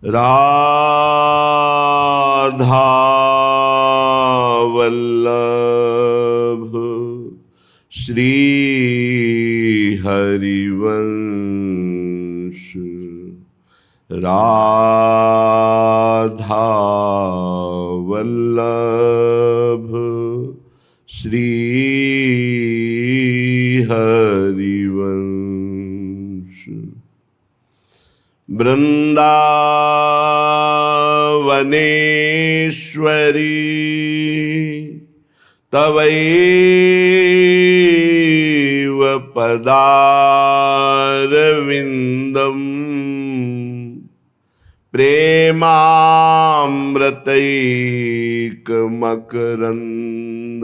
राधा वल्लभ श्री हरिवंश। राधा वल्लभ श्री हरिवंश। वृंदावनेश्वरी तवैव पदारविन्दम् प्रेमामृतैकमकरन्द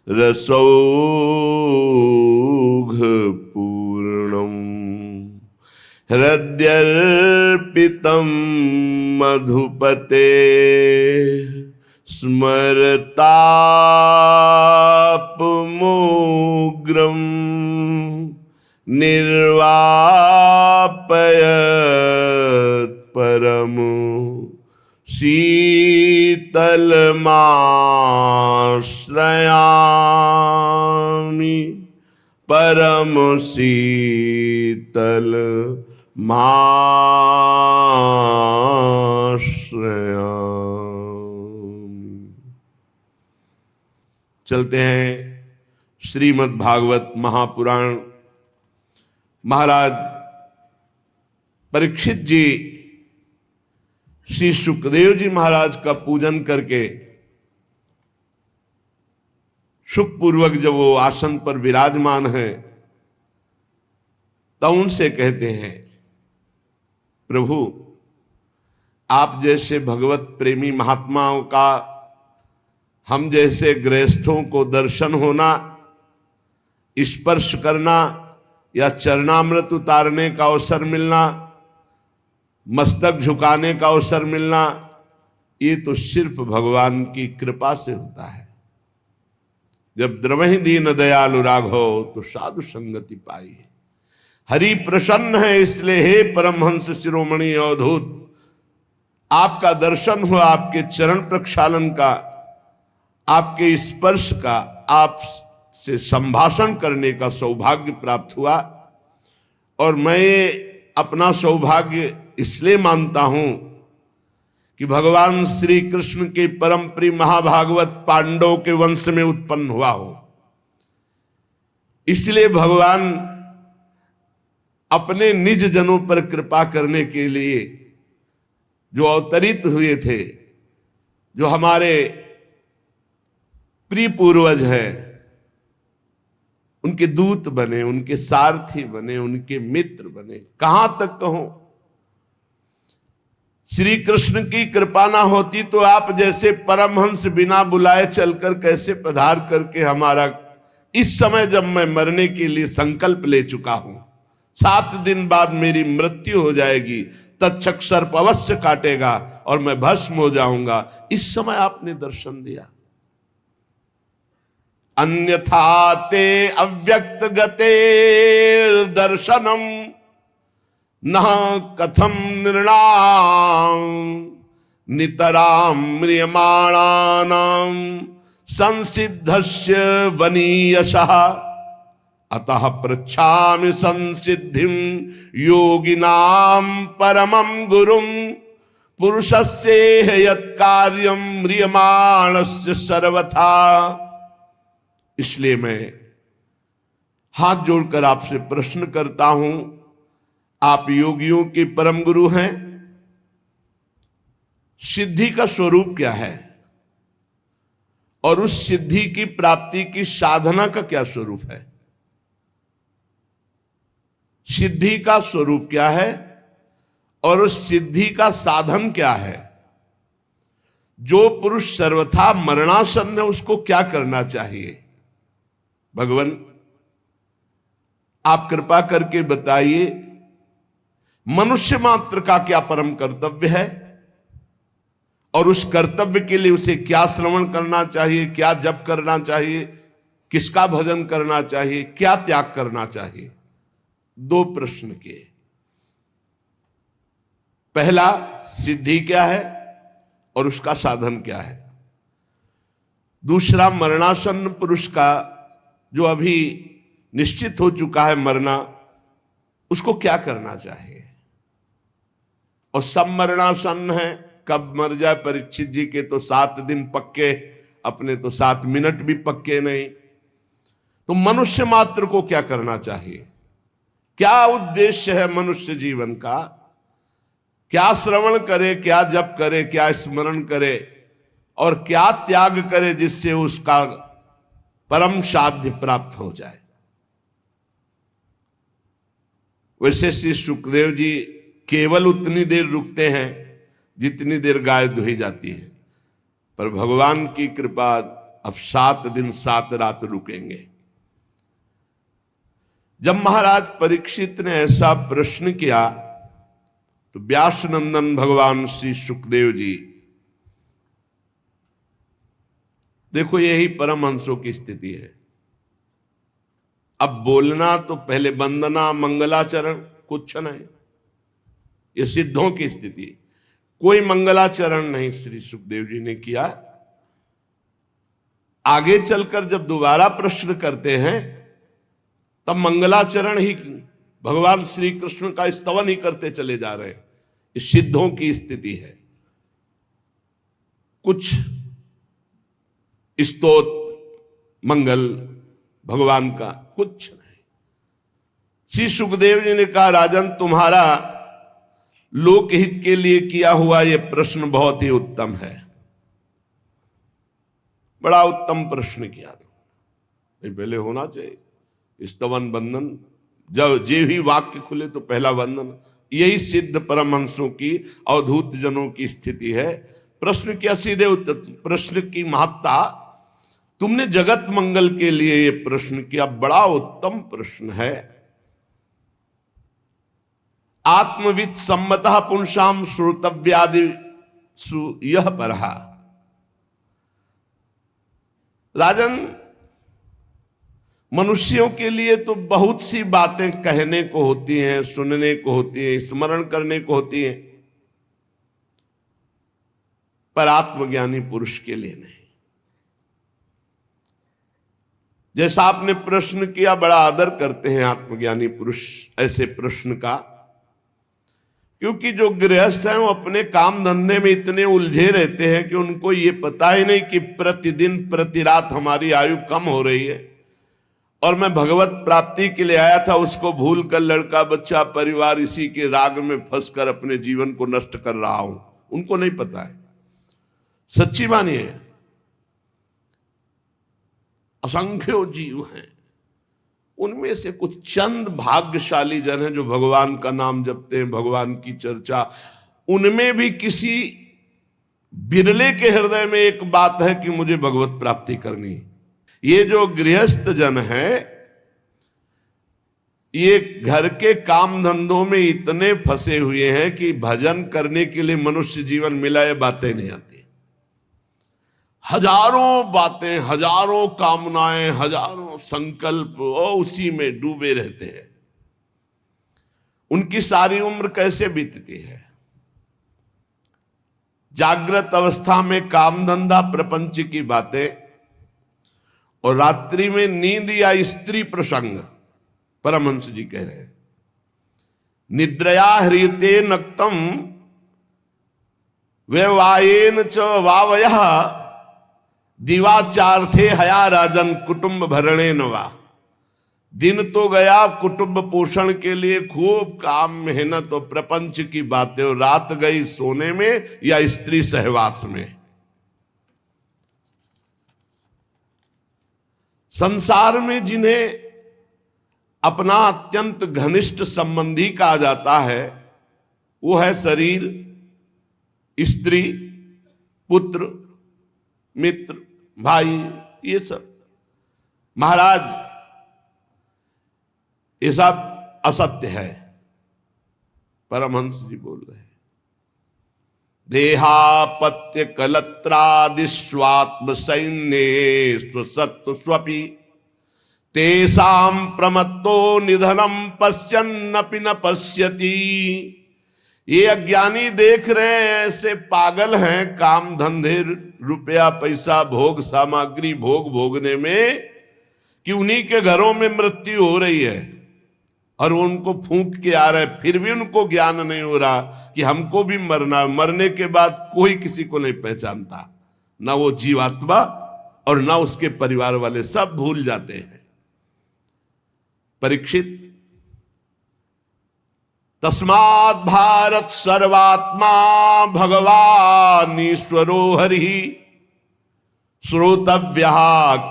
रसौघपूर्णम्। हृद्यर्पितं मधुपते स्मरतापमोग्रं निर्वापयत् परमो शीतलमाश्रयामि। परम शीतल माश्रयामि। चलते हैं श्रीमद् भागवत महापुराण। महाराज परीक्षित जी श्री सुखदेव जी महाराज का पूजन करके सुखपूर्वक जब वो आसन पर विराजमान है तो उनसे कहते हैं, प्रभु आप जैसे भगवत प्रेमी महात्माओं का हम जैसे गृहस्थों को दर्शन होना, स्पर्श करना या चरणामृत उतारने का अवसर मिलना, मस्तक झुकाने का अवसर मिलना, ये तो सिर्फ भगवान की कृपा से होता है। जब द्रवहि दीन दयालु राघव तो साधु संगति पाई। हरि प्रसन्न है इसलिए हे परमहंस शिरोमणि अवधूत, आपका दर्शन हुआ, आपके चरण प्रक्षालन का, आपके स्पर्श का, आप से संभाषण करने का सौभाग्य प्राप्त हुआ। और मैं अपना सौभाग्य इसलिए मानता हूं कि भगवान श्री कृष्ण के परम प्रिय महाभागवत पांडव के वंश में उत्पन्न हुआ हो। इसलिए भगवान अपने निज जनों पर कृपा करने के लिए जो अवतरित हुए थे, जो हमारे प्रिय पूर्वज हैं, उनके दूत बने, उनके सारथी बने, उनके मित्र बने। कहां तक कहूं, श्री कृष्ण की कृपा ना होती तो आप जैसे परमहंस बिना बुलाए चलकर कैसे पधार करके हमारा, इस समय जब मैं मरने के लिए संकल्प ले चुका हूं, 7 दिन बाद मेरी मृत्यु हो जाएगी, तक्षक सर्प अवश्य काटेगा और मैं भस्म हो जाऊंगा, इस समय आपने दर्शन दिया। अन्यथा ते अव्यक्त गते दर्शनम न कथम नृणाम नितराम म्रियमाणानां संसिद्धस्य वनीयशः। अतः पृच्छामि संसिद्धिं योगिनां परमं गुरुं पुरुषस्य यत्कार्यं म्रियमाणस्य सर्वथा। इसलिए मैं हाथ जोड़कर आपसे प्रश्न करता हूं, आप योगियों के परम गुरु हैं, सिद्धि का स्वरूप क्या है और उस सिद्धि की प्राप्ति की साधना का क्या स्वरूप है? सिद्धि का स्वरूप क्या है और उस सिद्धि का साधन क्या है? जो पुरुष सर्वथा मरणासन्न है उसको क्या करना चाहिए? भगवान आप कृपा करके बताइए, मनुष्य मात्र का क्या परम कर्तव्य है और उस कर्तव्य के लिए उसे क्या श्रवण करना चाहिए, क्या जप करना चाहिए, किसका भजन करना चाहिए, क्या त्याग करना चाहिए? 2 प्रश्न किए। पहला सिद्धि क्या है और उसका साधन क्या है। दूसरा, मरणासन्न पुरुष का जो अभी निश्चित हो चुका है मरना, उसको क्या करना चाहिए। और सब मरणासन्न है, कब मर जाए। परीक्षित जी के तो 7 दिन पक्के, अपने तो 7 मिनट भी पक्के नहीं। तो मनुष्य मात्र को क्या करना चाहिए, क्या उद्देश्य है मनुष्य जीवन का, क्या श्रवण करे, क्या जप करे, क्या स्मरण करे और क्या त्याग करे जिससे उसका परम साध्य प्राप्त हो जाए। वैसे श्री सुखदेव जी केवल उतनी देर रुकते हैं जितनी देर गाय दुही जाती है, पर भगवान की कृपा अब 7 दिन 7 रात रुकेंगे। जब महाराज परीक्षित ने ऐसा प्रश्न किया तो व्यास नंदन भगवान श्री सुखदेव जी, देखो यही परमहंसों की स्थिति है। अब बोलना तो पहले वंदना मंगलाचरण कुछ नहीं, ये सिद्धों की स्थिति। कोई मंगलाचरण नहीं श्री सुखदेव जी ने किया। आगे चलकर जब दोबारा प्रश्न करते हैं तब मंगलाचरण ही भगवान श्री कृष्ण का स्तवन ही करते चले जा रहे हैं। ये सिद्धों की स्थिति है। कुछ स्तोत्र मंगल भगवान का कुछ नहीं। श्री सुखदेव जी ने कहा, राजन तुम्हारा लोकहित के लिए किया हुआ यह प्रश्न बहुत ही उत्तम है, बड़ा उत्तम प्रश्न किया तुमने। पहले होना चाहिए स्तवन वंदन, जब जे ही वाक्य खुले तो पहला वंदन। यही सिद्ध परमहंसों की अवधूत जनों की स्थिति है। प्रश्न किया सीधे उत्तर, प्रश्न की महत्ता, तुमने जगत मंगल के लिए यह प्रश्न किया, बड़ा उत्तम प्रश्न है। आत्मविद सम्मतः पुंसाम श्रोतव्यादि यह परहा। राजन, मनुष्यों के लिए तो बहुत सी बातें कहने को होती हैं, सुनने को होती हैं, स्मरण करने को होती हैं, पर आत्मज्ञानी पुरुष के लिए नहीं। जैसा आपने प्रश्न किया, बड़ा आदर करते हैं आत्मज्ञानी पुरुष ऐसे प्रश्न का, क्योंकि जो गृहस्थ हैं वो अपने काम धंधे में इतने उलझे रहते हैं कि उनको ये पता ही नहीं कि प्रतिदिन प्रति रात हमारी आयु कम हो रही है और मैं भगवत प्राप्ति के लिए आया था, उसको भूलकर लड़का बच्चा परिवार इसी के राग में फंसकर अपने जीवन को नष्ट कर रहा हूं। उनको नहीं पता है। सच्ची मानिए, असंख्यों जीव हैं, उनमें से कुछ चंद भाग्यशाली जन हैं जो भगवान का नाम जपते हैं, भगवान की चर्चा। उनमें भी किसी बिरले के हृदय में एक बात है कि मुझे भगवत प्राप्ति करनी है। ये जो गृहस्थ जन है, ये घर के काम धंधों में इतने फंसे हुए हैं कि भजन करने के लिए मनुष्य जीवन मिला, ये बातें नहीं आती। हजारों बातें, हजारों कामनाएं, हजारों संकल्प और उसी में डूबे रहते हैं। उनकी सारी उम्र कैसे बीतती है? जागृत अवस्था में काम धंधा प्रपंच की बातें और रात्रि में नींद या स्त्री प्रसंग। परमहंस जी कह रहे हैं, निद्रया ह्रियते नक्तम व्यवायेन च वावयः दिवाचार्थे हया राजन कुटुंब भरणे नवा। दिन तो गया कुटुंब पोषण के लिए, खूब काम मेहनत और प्रपंच की बातें, और रात गई सोने में या स्त्री सहवास में। संसार में जिन्हें अपना अत्यंत घनिष्ठ संबंधी कहा जाता है, वो है शरीर, स्त्री, पुत्र, मित्र, भाई, ये सब। महाराज, ये सब असत्य है। परमहंस जी बोल रहे हैं, देहापत्य कलत्रादि स्वात्म सैन्ये स्वसत्व स्वपि तेषां प्रमत्तो निधनम पश्यन्नपि न पश्यति ये अज्ञानी देख रहे हैं ऐसे पागल हैं काम धंधे रुपया पैसा भोग सामग्री भोग भोगने में कि उन्हीं के घरों में मृत्यु हो रही है और वो उनको फूंक के आ रहे, फिर भी उनको ज्ञान नहीं हो रहा कि हमको भी मरना, मरने के बाद कोई किसी को नहीं पहचानता, ना वो जीवात्मा और ना उसके परिवार वाले, सब भूल जाते हैं। परीक्षित, तस्मात् भारत सर्वात्मा भगवान ईश्वरो हरि श्रोतव्य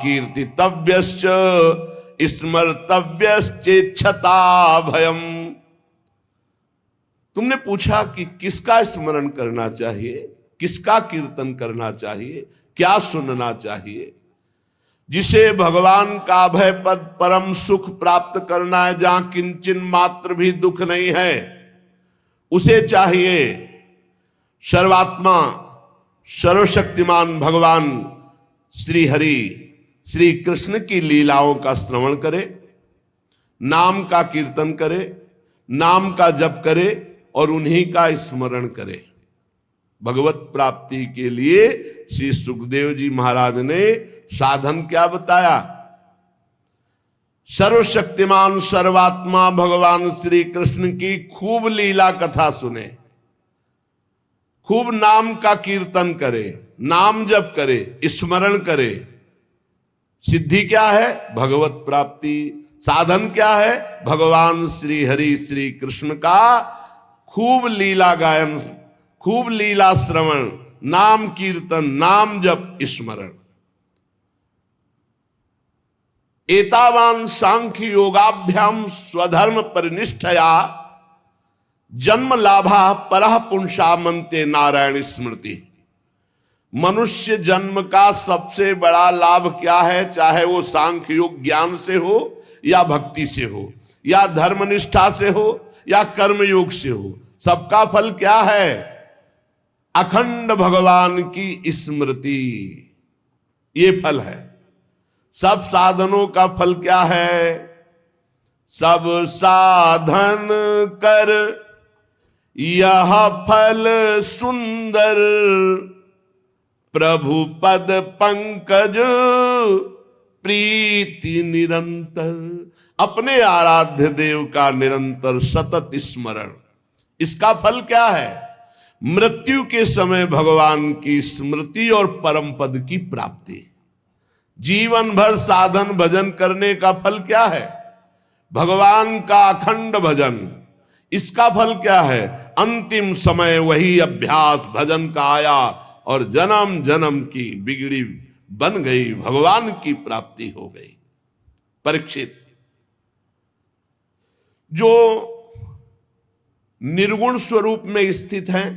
कीर्तितव्यश्च स्मर्तव्यश्चेच्छता भयम। तुमने पूछा कि किसका स्मरण करना चाहिए, किसका कीर्तन करना चाहिए, क्या सुनना चाहिए? जिसे भगवान का अभय पद परम सुख प्राप्त करना है, जहां किंचन मात्र भी दुख नहीं है, उसे चाहिए सर्वात्मा सर्वशक्तिमान भगवान श्री हरि श्री कृष्ण की लीलाओं का श्रवण करे, नाम का कीर्तन करे, नाम का जप करे और उन्हीं का स्मरण करे। भगवत प्राप्ति के लिए श्री सुखदेव जी महाराज ने साधन क्या बताया? सर्वशक्तिमान सर्वात्मा भगवान श्री कृष्ण की खूब लीला कथा सुने, खूब नाम का कीर्तन करे, नाम जप करे, स्मरण करे। सिद्धि क्या है? भगवत प्राप्ति। साधन क्या है? भगवान श्री हरि श्री कृष्ण का खूब लीला गायन, खूब लीला श्रवण, नाम कीर्तन, नाम जप, स्मरण। एतावान सांख्य योगाभ्याम स्वधर्म परिनिष्ठया जन्म लाभा परः पुंसा मनते नारायण स्मृति। मनुष्य जन्म का सबसे बड़ा लाभ क्या है? चाहे वो सांख्य योग ज्ञान से हो या भक्ति से हो या धर्मनिष्ठा से हो या कर्म योग से हो, सबका फल क्या है? अखंड भगवान की स्मृति। ये फल है। सब साधनों का फल क्या है? सब साधन कर यह फल सुंदर, प्रभु पद पंकज प्रीति निरंतर। अपने आराध्य देव का निरंतर सतत स्मरण, इसका फल क्या है? मृत्यु के समय भगवान की स्मृति और परम पद की प्राप्ति। जीवन भर साधन भजन करने का फल क्या है? भगवान का अखंड भजन। इसका फल क्या है? अंतिम समय वही अभ्यास भजन का आया और जन्म जन्म की बिगड़ी बन गई, भगवान की प्राप्ति हो गई। परीक्षित, जो निर्गुण स्वरूप में स्थित हैं,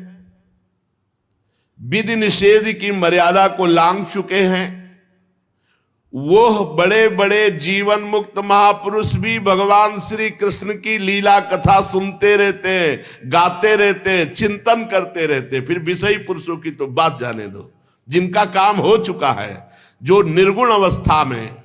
विधि निषेध की मर्यादा को लांघ चुके हैं, वो बड़े बड़े जीवन मुक्त महापुरुष भी भगवान श्री कृष्ण की लीला कथा सुनते रहते हैं, गाते रहते हैं, चिंतन करते रहते हैं। फिर विषयी पुरुषों की तो बात जाने दो, जिनका काम हो चुका है, जो निर्गुण अवस्था में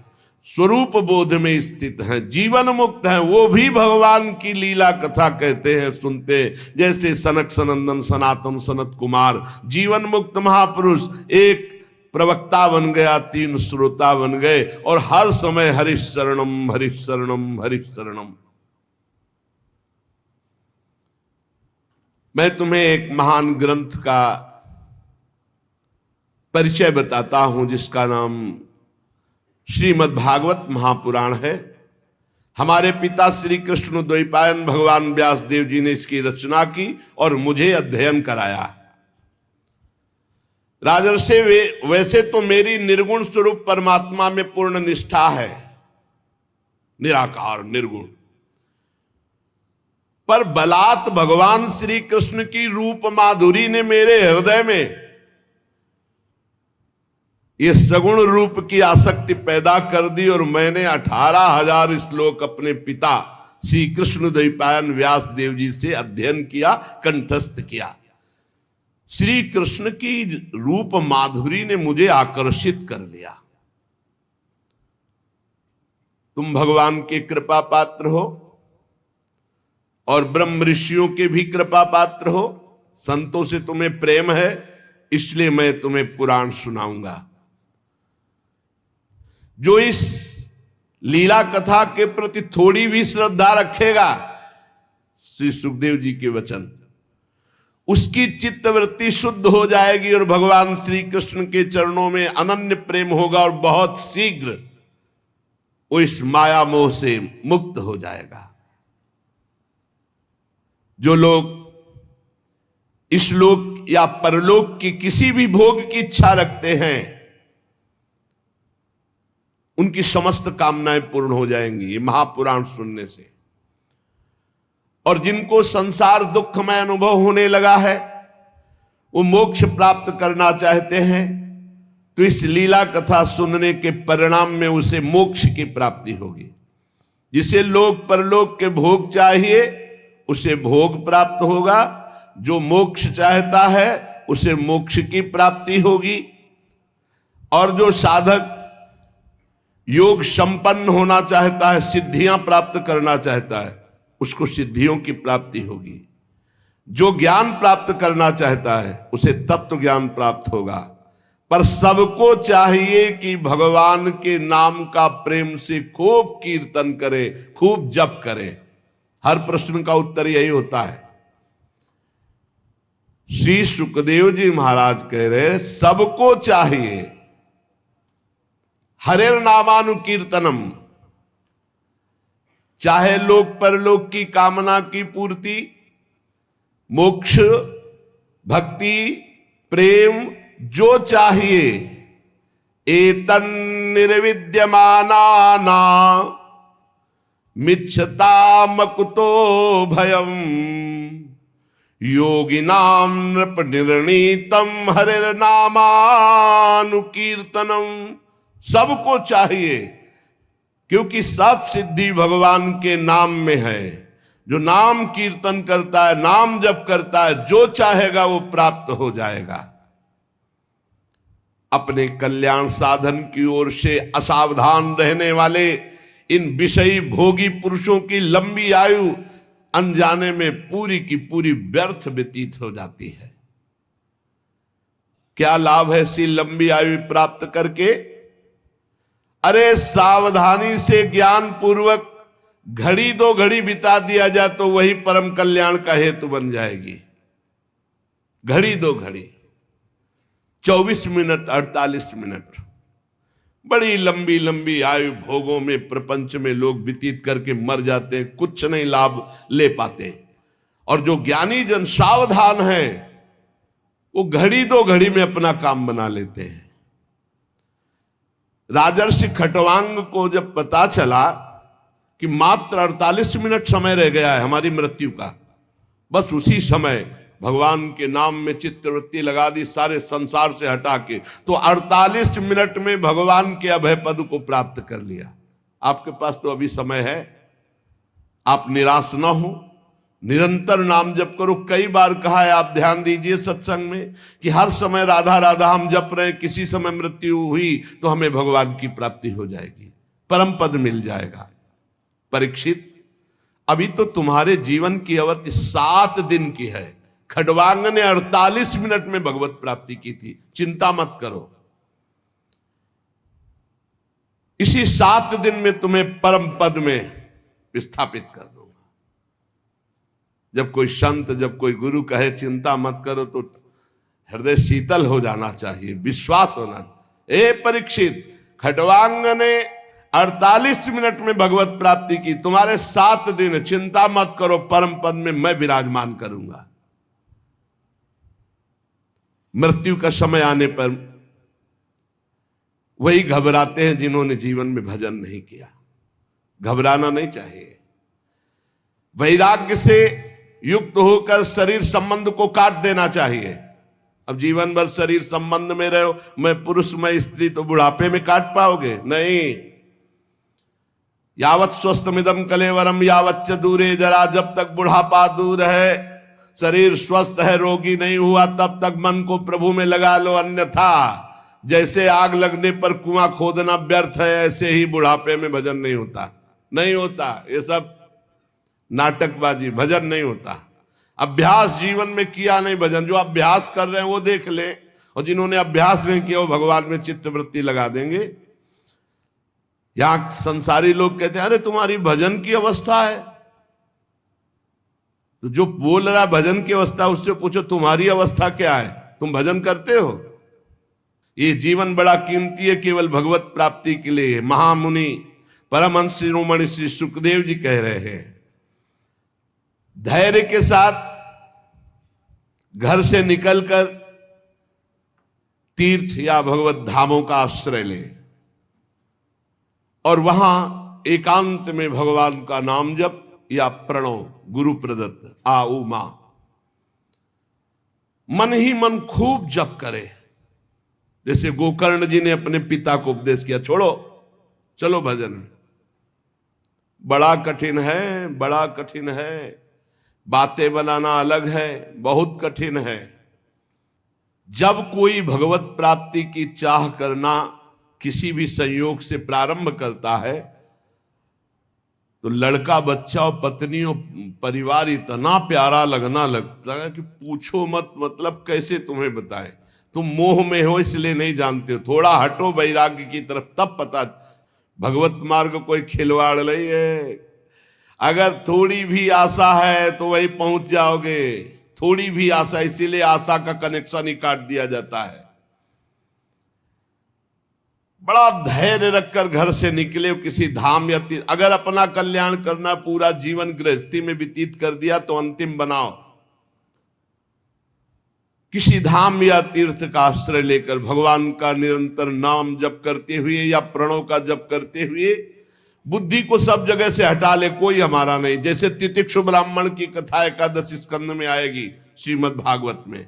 स्वरूप बोध में स्थित हैं, जीवन मुक्त हैं, वो भी भगवान की लीला कथा कहते हैं, सुनते हैं। जैसे सनक सनंदन सनातन सनत कुमार जीवन मुक्त महापुरुष, एक प्रवक्ता बन गया, 3 श्रोता बन गए और हर समय हरिश शरणम हरिश शरणम हरिश शरणम। मैं तुम्हें एक महान ग्रंथ का परिचय बताता हूं, जिसका नाम श्रीमद् भागवत महापुराण है। हमारे पिता श्री कृष्ण द्वैपायन भगवान व्यास देव जी ने इसकी रचना की और मुझे अध्ययन कराया। राजर्षि, वैसे तो मेरी निर्गुण स्वरूप परमात्मा में पूर्ण निष्ठा है, निराकार निर्गुण, पर बलात् भगवान श्री कृष्ण की रूप माधुरी ने मेरे हृदय में ये सगुण रूप की आसक्ति पैदा कर दी और मैंने 18,000 श्लोक अपने पिता श्री कृष्ण द्वैपायन व्यास देव जी से अध्ययन किया, कंठस्थ किया। श्री कृष्ण की रूप माधुरी ने मुझे आकर्षित कर लिया। तुम भगवान के कृपा पात्र हो, और ब्रह्म ऋषियों के भी कृपा पात्र हो, संतों से तुम्हें प्रेम है, इसलिए मैं तुम्हें पुराण सुनाऊंगा। जो इस लीला कथा के प्रति थोड़ी भी श्रद्धा रखेगा, श्री सुखदेव जी के वचन, उसकी चित्तवृत्ति शुद्ध हो जाएगी और भगवान श्री कृष्ण के चरणों में अनन्य प्रेम होगा और बहुत शीघ्र वो इस माया मोह से मुक्त हो जाएगा। जो लोग इस लोक या परलोक की किसी भी भोग की इच्छा रखते हैं, उनकी समस्त कामनाएं पूर्ण हो जाएंगी ये महापुराण सुनने से। और जिनको संसार दुखमय अनुभव होने लगा है, वो मोक्ष प्राप्त करना चाहते हैं, तो इस लीला कथा सुनने के परिणाम में उसे मोक्ष की प्राप्ति होगी। जिसे लोक परलोक के भोग चाहिए उसे भोग प्राप्त होगा, जो मोक्ष चाहता है उसे मोक्ष की प्राप्ति होगी। और जो साधक योग संपन्न होना चाहता है, सिद्धियां प्राप्त करना चाहता है, उसको सिद्धियों की प्राप्ति होगी। जो ज्ञान प्राप्त करना चाहता है उसे तत्व ज्ञान प्राप्त होगा। पर सबको चाहिए कि भगवान के नाम का प्रेम से खूब कीर्तन करे, खूब जप करे। हर प्रश्न का उत्तर यही होता है। श्री सुखदेव जी महाराज कह रहे सबको चाहिए हरेर नामानुकीर्तनम, चाहे लोक परलोक की कामना की पूर्ति, मोक्ष, भक्ति, प्रेम जो चाहिए, एतन निर्विद्यमाना मिच्छता मकुतो भयम योगिनाम नृप निर्णीतम हरिर नामानुकीर्तनम। सबको चाहिए, क्योंकि सब सिद्धि भगवान के नाम में है। जो नाम कीर्तन करता है, नाम जप करता है, जो चाहेगा वो प्राप्त हो जाएगा। अपने कल्याण साधन की ओर से असावधान रहने वाले इन विषयी भोगी पुरुषों की लंबी आयु अनजाने में पूरी की पूरी व्यर्थ व्यतीत हो जाती है। क्या लाभ है ऐसी लंबी आयु प्राप्त करके? अरे सावधानी से ज्ञान पूर्वक घड़ी दो घड़ी बिता दिया जाए तो वही परम कल्याण का हेतु बन जाएगी। घड़ी दो घड़ी, 24 मिनट, 48 मिनट, बड़ी लंबी लंबी आयु भोगों में प्रपंच में लोग व्यतीत करके मर जाते हैं, कुछ नहीं लाभ ले पाते। और जो ज्ञानी जन सावधान है वो घड़ी दो घड़ी में अपना काम बना लेते हैं। राजर्षि खटवांग को जब पता चला कि मात्र 48 मिनट समय रह गया है हमारी मृत्यु का, बस उसी समय भगवान के नाम में चित्तवृत्ति लगा दी, सारे संसार से हटा के, तो 48 मिनट में भगवान के अभय पद को प्राप्त कर लिया। आपके पास तो अभी समय है, आप निराश ना हो, निरंतर नाम जप करो। कई बार कहा है, आप ध्यान दीजिए सत्संग में कि हर समय राधा राधा हम जप रहे, किसी समय मृत्यु हुई तो हमें भगवान की प्राप्ति हो जाएगी, परम पद मिल जाएगा। परीक्षित, अभी तो तुम्हारे जीवन की अवधि 7 दिन की है। खडवांग ने 48 मिनट में भगवत प्राप्ति की थी। चिंता मत करो, इसी 7 दिन में तुम्हें परम पद में विस्थापित कर दूंगा। जब कोई संत, जब कोई गुरु कहे चिंता मत करो, तो हृदय शीतल हो जाना चाहिए, विश्वास होना। ए परीक्षित, खडवांग ने 48 मिनट में भगवत प्राप्ति की, तुम्हारे 7 दिन, चिंता मत करो, परम पद में मैं विराजमान करूंगा। मृत्यु का समय आने पर वही घबराते हैं जिन्होंने जीवन में भजन नहीं किया। घबराना नहीं चाहिए, वैराग्य से युक्त होकर शरीर संबंध को काट देना चाहिए। अब जीवन भर शरीर संबंध में रहो, मैं पुरुष मैं स्त्री, तो बुढ़ापे में काट पाओगे? नहीं। यावत स्वस्थमिदम कलेवरम यावच्च दूरे जरा, जब तक बुढ़ापा दूर है, शरीर स्वस्थ है, रोगी नहीं हुआ, तब तक मन को प्रभु में लगा लो। अन्यथा जैसे आग लगने पर कुआं खोदना व्यर्थ है, ऐसे ही बुढ़ापे में भजन नहीं होता, नहीं होता। ये सब नाटकबाजी, भजन नहीं होता। अभ्यास जीवन में किया नहीं भजन। जो अभ्यास कर रहे हैं वो देख ले, और जिन्होंने अभ्यास नहीं किया वो भगवान में चित्तवृत्ति लगा देंगे। यहां संसारी लोग कहते हैं अरे तुम्हारी भजन की अवस्था है, तो जो बोल रहा भजन की अवस्था उससे पूछो तुम्हारी अवस्था क्या है, तुम भजन करते हो? ये जीवन बड़ा कीमती है, केवल भगवत प्राप्ति के लिए। महामुनि परमहंस शिरोमणि श्री सुखदेव जी कह रहे हैं धैर्य के साथ घर से निकलकर तीर्थ या भगवत धामों का आश्रय ले और वहां एकांत में भगवान का नाम जप या प्रणव गुरु प्रदत्त आ उमा मन ही मन खूब जप करे। जैसे गोकर्ण जी ने अपने पिता को उपदेश किया, छोड़ो चलो भजन। बड़ा कठिन है, बड़ा कठिन है, बातें बनाना अलग है, बहुत कठिन है। जब कोई भगवत प्राप्ति की चाह करना किसी भी संयोग से प्रारंभ करता है तो लड़का बच्चा और पत्नी और परिवार इतना प्यारा लगना लगता है कि पूछो मत। मतलब कैसे तुम्हें बताएं, तुम मोह में हो इसलिए नहीं जानते हो। थोड़ा हटो वैराग्य की तरफ, तब पता। भगवत मार्ग कोई खिलवाड़ नहीं है। अगर थोड़ी भी आशा है तो वही पहुंच जाओगे। थोड़ी भी आशा, इसीलिए आशा का कनेक्शन ही काट दिया जाता है। बड़ा धैर्य रखकर घर से निकले किसी धाम या तीर्थ। अगर अपना कल्याण करना, पूरा जीवन गृहस्थी में व्यतीत कर दिया तो अंतिम बनाओ। किसी धाम या तीर्थ का आश्रय लेकर भगवान का निरंतर नाम जप करते हुए या प्रणव का जप करते हुए बुद्धि को सब जगह से हटा ले, कोई हमारा नहीं। जैसे तितिक्षु ब्राह्मण की कथा 11 स्कंद में आएगी श्रीमद् भागवत में।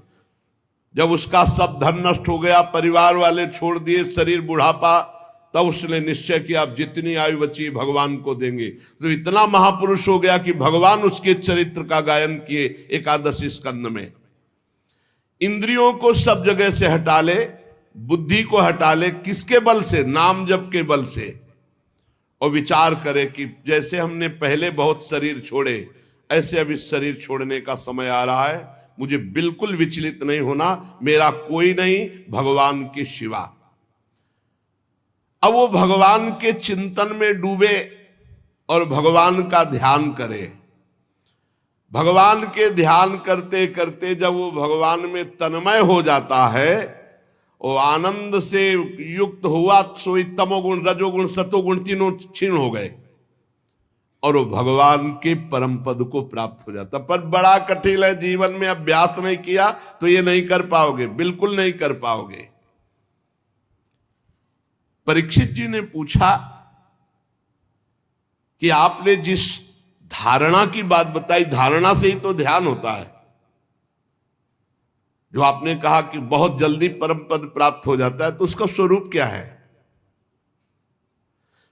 जब उसका सब धन नष्ट हो गया, परिवार वाले छोड़ दिए, शरीर बुढ़ापा, तब उसने निश्चय किया अब जितनी आयु बची भगवान को देंगे। तो इतना महापुरुष हो गया कि भगवान उसके चरित्र का गायन किए 11 स्कंद में। इंद्रियों को सब जगह से हटा ले, बुद्धि को हटा ले, किसके बल से? नाम जप के बल से। और विचार करे कि जैसे हमने पहले बहुत शरीर छोड़े, ऐसे अब इस शरीर छोड़ने का समय आ रहा है। मुझे बिल्कुल विचलित नहीं होना, मेरा कोई नहीं भगवान के सिवा। अब वो भगवान के चिंतन में डूबे और भगवान का ध्यान करे। भगवान के ध्यान करते करते जब वो भगवान में तन्मय हो जाता है, वो आनंद से युक्त हुआ, सोई तमोगुण रजोगुण सतोगुण तीनों क्षीण हो गए और वो भगवान के परम पद को प्राप्त हो जाता। पर बड़ा कठिन है, जीवन में अभ्यास नहीं किया तो ये नहीं कर पाओगे, बिल्कुल नहीं कर पाओगे। परीक्षित जी ने पूछा कि आपने जिस धारणा की बात बताई, धारणा से ही तो ध्यान होता है। जो आपने कहा कि बहुत जल्दी परम पद प्राप्त हो जाता है, तो उसका स्वरूप क्या है?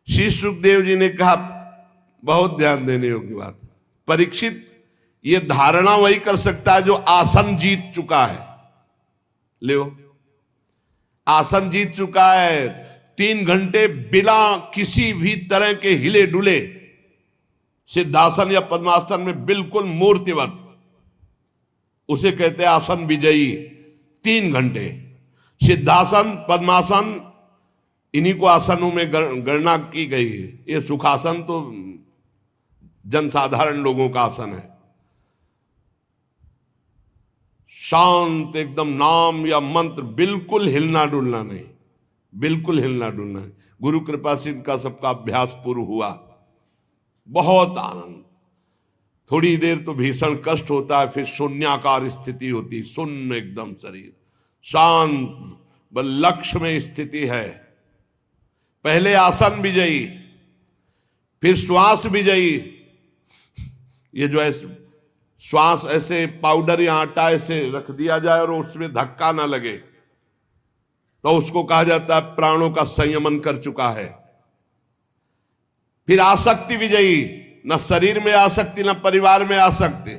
श्री सुखदेव जी ने कहा बहुत ध्यान देने योग्य बात। परीक्षित, ये धारणा वही कर सकता है जो आसन जीत चुका है। ले आसन जीत चुका है, 3 घंटे बिना किसी भी तरह के हिले डुले सिद्धासन या पद्मासन में बिल्कुल मूर्तिवत, उसे कहते हैं आसन विजयी। 3 घंटे सिद्धासन पद्मासन, इन्हीं को आसनों में गणना की गई है। ये सुखासन तो जनसाधारण लोगों का आसन है। शांत एकदम, नाम या मंत्र, बिल्कुल हिलना डुलना नहीं, बिल्कुल हिलना डुलना नहीं। गुरु कृपा से इनका सबका अभ्यास पूर्ण हुआ, बहुत आनंद। थोड़ी देर तो भीषण कष्ट होता है, फिर शून्याकार स्थिति होती, शून्य एकदम शरीर शांत, बस लक्ष्य में स्थिति है। पहले आसन विजयी, फिर श्वास विजयी। ये जो है श्वास ऐसे पाउडर या आटा ऐसे रख दिया जाए और उसमें धक्का ना लगे तो उसको कहा जाता है प्राणों का संयमन कर चुका है। फिर आसक्ति विजयी, न शरीर में आसक्ति न परिवार में आसक्ति।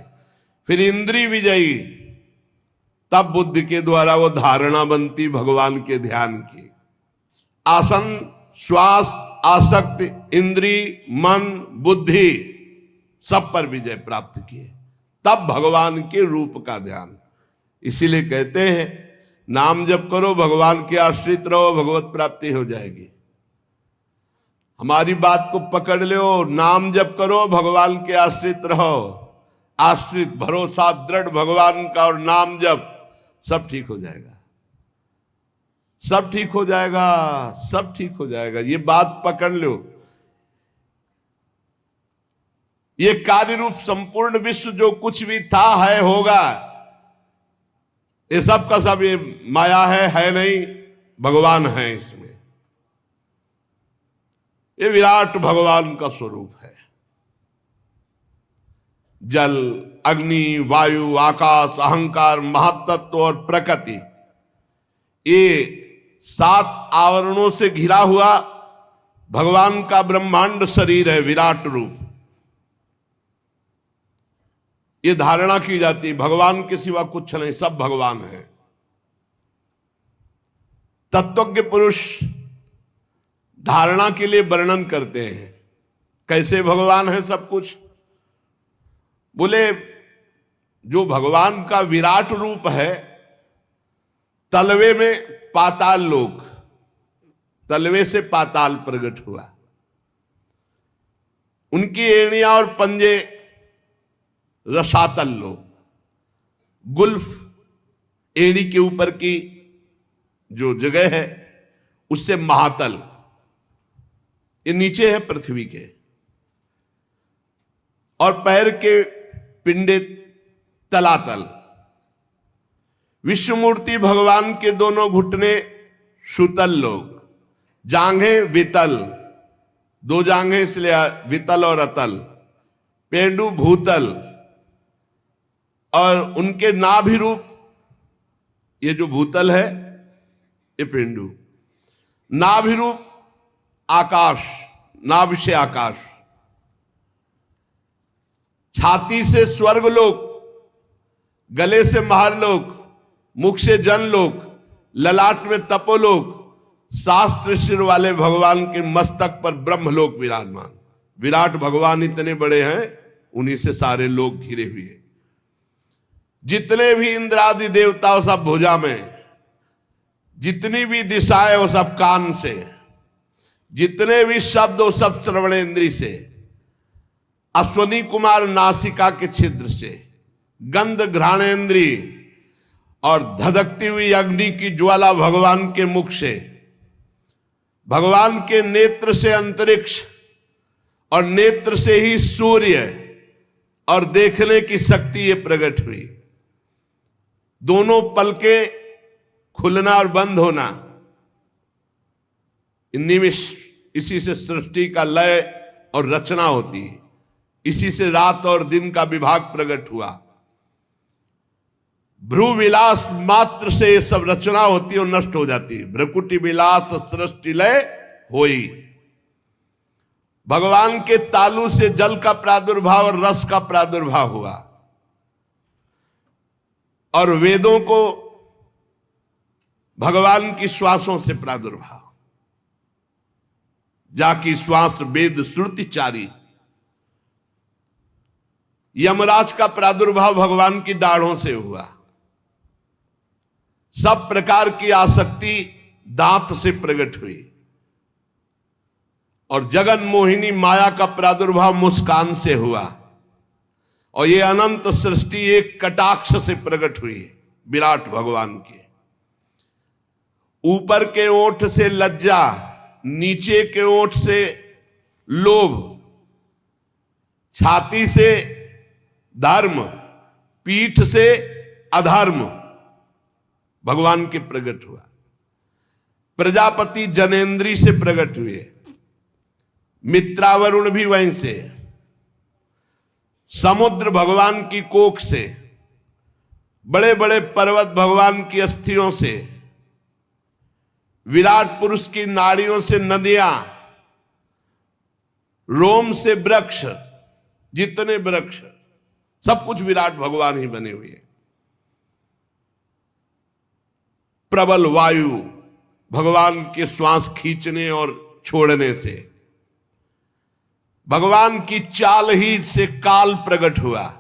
फिर इंद्रिय विजयी, तब बुद्धि के द्वारा वो धारणा बनती भगवान के ध्यान की। आसन, श्वास, आसक्ति, इंद्रिय, मन, बुद्धि, सब पर विजय प्राप्त किए, तब भगवान के रूप का ध्यान। इसीलिए कहते हैं नाम जप करो, भगवान के आश्रित रहो, भगवत प्राप्ति हो जाएगी। हमारी बात को पकड़ लो, नाम जप करो, भगवान के आश्रित रहो, आश्रित भरोसा दृढ़ भगवान का और नाम जप, सब ठीक हो जाएगा, सब ठीक हो जाएगा, सब ठीक हो जाएगा। ये बात पकड़ लो। ये कार्य रूप संपूर्ण विश्व जो कुछ भी था है होगा, ये सब का सब ये माया है नहीं, भगवान है इसमें। ये विराट भगवान का स्वरूप है। जल, अग्नि, वायु, आकाश, अहंकार, महातत्व और प्रकृति, ये 7 आवरणों से घिरा हुआ भगवान का ब्रह्मांड शरीर है, विराट रूप। ये धारणा की जाती है भगवान के सिवा कुछ नहीं, सब भगवान है। तत्वज्ञ पुरुष धारणा के लिए वर्णन करते हैं, कैसे भगवान है सब कुछ। बोले जो भगवान का विराट रूप है, तलवे में पाताल लोक, तलवे से पाताल प्रकट हुआ, उनकी एड़ियां और पंजे रसातल लोक, गुल्फ एड़ी के ऊपर की जो जगह है उससे महातल, ये नीचे है पृथ्वी के, और पैर के पिंडे तलातल। विश्वमूर्ति भगवान के दोनों घुटने सुतल लोक, जांघें वितल, 2 जांघें इसलिए वितल और अतल, पेंडु भूतल, और उनके नाभि रूप, ये जो भूतल है ये पेंडु, नाभि रूप आकाश, नाभि से आकाश, छाती से स्वर्गलोक, गले से महरलोक, मुख से जनलोक, ललाट में तपोलोक, शास्त्र सिर वाले भगवान के मस्तक पर ब्रह्मलोक विराजमान। विराट भगवान इतने बड़े हैं, उन्हीं से सारे लोग घिरे हुए। जितने भी इंद्रादि देवता वो सब भुजा में, जितनी भी दिशाएं वो सब कान से, जितने भी शब्द वो सब श्रवणेंद्री से, अश्वनी कुमार नासिका के छिद्र से, गंध घ्राणेंद्री और धधकती हुई अग्नि की ज्वाला भगवान के मुख से, भगवान के नेत्र से अंतरिक्ष और नेत्र से ही सूर्य और देखने की शक्ति ये प्रकट हुई। दोनों पलके खुलना और बंद होना, निमिष, इसी से सृष्टि का लय और रचना होती है, इसी से रात और दिन का विभाग प्रकट हुआ। भ्रू विलास मात्र से ये सब रचना होती है और नष्ट हो जाती है। भ्रकुटी विलास सृष्टि लय होई। भगवान के तालु से जल का प्रादुर्भाव और रस का प्रादुर्भाव हुआ, और वेदों को भगवान की श्वासों से प्रादुर्भाव, जाकी श्वास वेद श्रुति चारी। यमराज का प्रादुर्भाव भगवान की दाढ़ों से हुआ। सब प्रकार की आसक्ति दांत से प्रकट हुई, और जगन मोहिनी माया का प्रादुर्भाव मुस्कान से हुआ, और ये अनंत सृष्टि एक कटाक्ष से प्रकट हुई विराट भगवान के। ऊपर के ओठ से लज्जा, नीचे के ओठ से लोभ, छाती से धर्म, पीठ से अधर्म भगवान के प्रकट हुआ। प्रजापति जनेन्द्री से प्रकट हुए, मित्रावरुण भी वहीं से, समुद्र भगवान की कोख से, बड़े बड़े पर्वत भगवान की अस्थियों से, विराट पुरुष की नाड़ियों से नदियां, रोम से वृक्ष, जितने वृक्ष सब कुछ विराट भगवान ही बने हुए। प्रबल वायु भगवान के श्वास खींचने और छोड़ने से, भगवान की चाल ही से काल प्रकट हुआ,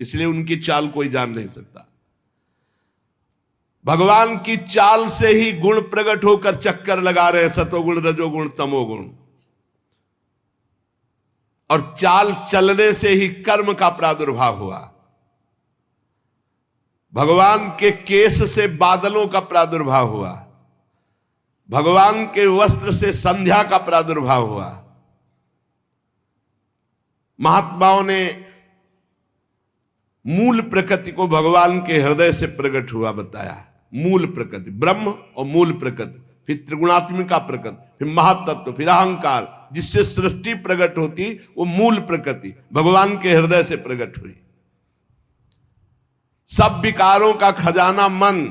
इसलिए उनकी चाल कोई जान नहीं सकता। भगवान की चाल से ही गुण प्रकट होकर चक्कर लगा रहे, सतोगुण रजोगुण तमोगुण, और चाल चलने से ही कर्म का प्रादुर्भाव हुआ। भगवान के केश से बादलों का प्रादुर्भाव हुआ, भगवान के वस्त्र से संध्या का प्रादुर्भाव हुआ। महात्माओं ने मूल प्रकृति को भगवान के हृदय से प्रकट हुआ बताया। मूल प्रकृति ब्रह्म और मूल प्रकृति, फिर त्रिगुणात्मिका प्रकृति, फिर महातत्व, फिर अहंकार, जिससे सृष्टि प्रकट होती, वो मूल प्रकृति भगवान के हृदय से प्रकट हुई। सब विकारों का खजाना मन,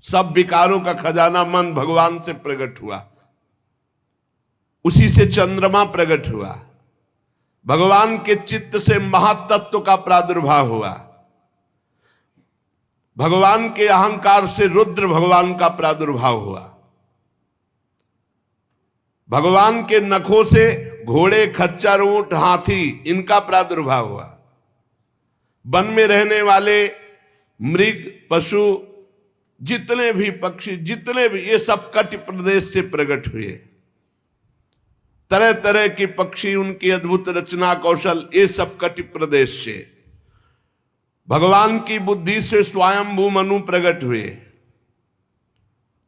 सब विकारों का खजाना मन भगवान से प्रकट हुआ, उसी से चंद्रमा प्रकट हुआ। भगवान के चित्त से महातत्व का प्रादुर्भाव हुआ, भगवान के अहंकार से रुद्र भगवान का प्रादुर्भाव हुआ, भगवान के नखों से घोड़े खच्चर ऊंट हाथी इनका प्रादुर्भाव हुआ। वन में रहने वाले मृग पशु जितने भी पक्षी, जितने भी, ये सब कटि प्रदेश से प्रकट हुए। तरह तरह के पक्षी, उनकी अद्भुत रचना कौशल, ये सब कटि प्रदेश से। भगवान की बुद्धि से स्वयंभू मनु प्रकट हुए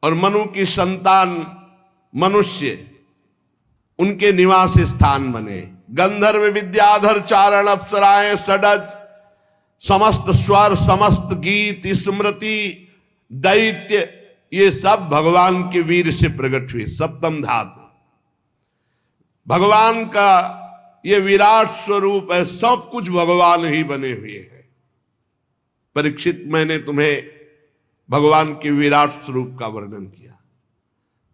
और मनु की संतान मनुष्य उनके निवास स्थान बने। गंधर्व विद्याधर चारण अप्सराएं षडज, समस्त स्वर समस्त गीत स्मृति दैत्य, ये सब भगवान के वीर से प्रकट हुए। सप्तम धातु भगवान का ये विराट स्वरूप है, सब कुछ भगवान ही बने हुए हैं। परीक्षित, मैंने तुम्हें भगवान के विराट स्वरूप का वर्णन किया।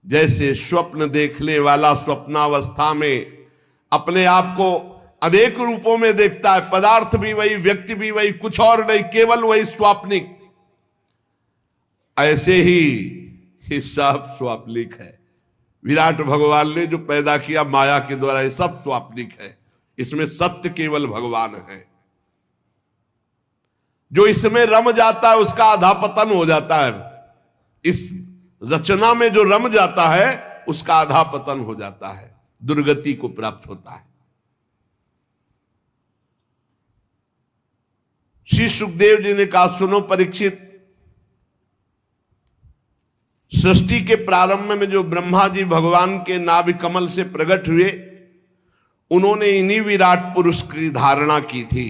जैसे स्वप्न देखने वाला स्वप्नावस्था में अपने आप को अनेक रूपों में देखता है, पदार्थ भी वही, व्यक्ति भी वही, कुछ और नहीं, केवल वही स्वाप्निक, ऐसे ही सब स्वाप्निक है। विराट भगवान ने जो पैदा किया माया के द्वारा, ये सब स्वाप्निक है, इसमें सत्य केवल भगवान है। जो इसमें रम जाता है उसका अधापतन हो जाता है, इस रचना में जो रम जाता है उसका अधापतन हो जाता है, दुर्गति को प्राप्त होता है। श्री सुखदेव जी ने कहा, सुनो परीक्षित, सृष्टि के प्रारंभ में जो ब्रह्मा जी भगवान के नाभि कमल से प्रकट हुए, उन्होंने इन्हीं विराट पुरुष की धारणा की थी,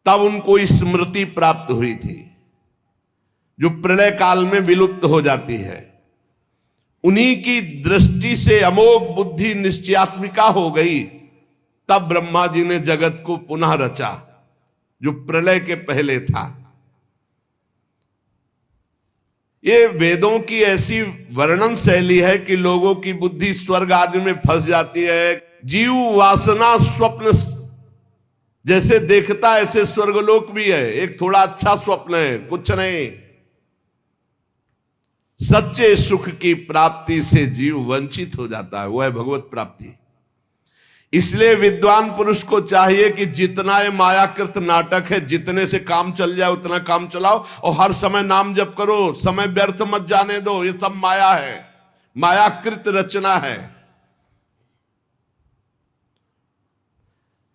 तब उनको स्मृति प्राप्त हुई थी जो प्रलय काल में विलुप्त हो जाती है। उन्हीं की दृष्टि से अमोघ बुद्धि निश्चयात्मिका हो गई, तब ब्रह्मा जी ने जगत को पुनः रचा जो प्रलय के पहले था। ये वेदों की ऐसी वर्णन शैली है कि लोगों की बुद्धि स्वर्ग आदि में फंस जाती है। जीव वासना स्वप्न जैसे देखता ऐसे स्वर्गलोक भी है, एक थोड़ा अच्छा स्वप्न है, कुछ नहीं। सच्चे सुख की प्राप्ति से जीव वंचित हो जाता है, वह है भगवत प्राप्ति। इसलिए विद्वान पुरुष को चाहिए कि जितना ये मायाकृत नाटक है, जितने से काम चल जाए उतना काम चलाओ, और हर समय नाम जप करो, समय व्यर्थ मत जाने दो। ये सब माया है, मायाकृत रचना है।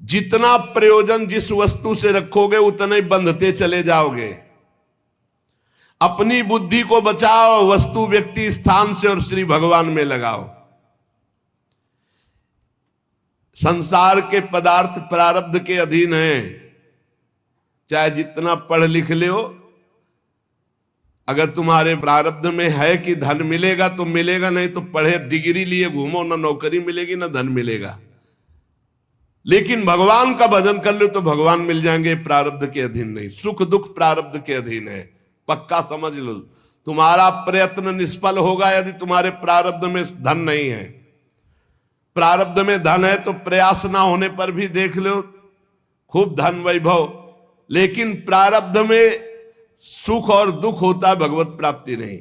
जितना प्रयोजन जिस वस्तु से रखोगे उतना ही बंधते चले जाओगे। अपनी बुद्धि को बचाओ, वस्तु व्यक्ति स्थान से और श्री भगवान में लगाओ। संसार के पदार्थ प्रारब्ध के अधीन हैं, चाहे जितना पढ़ लिख ले हो, अगर तुम्हारे प्रारब्ध में है कि धन मिलेगा तो मिलेगा, नहीं तो पढ़े डिग्री लिए घूमो, ना नौकरी मिलेगी ना धन मिलेगा। लेकिन भगवान का भजन कर लो तो भगवान मिल जाएंगे, प्रारब्ध के अधीन नहीं। सुख दुख प्रारब्ध के अधीन है, पक्का समझ लो। तुम्हारा प्रयत्न निष्फल होगा यदि तुम्हारे प्रारब्ध में धन नहीं है। प्रारब्ध में धन है तो प्रयास ना होने पर भी देख लो खूब धन वैभव, लेकिन प्रारब्ध में सुख और दुख होता है, भगवत प्राप्ति नहीं।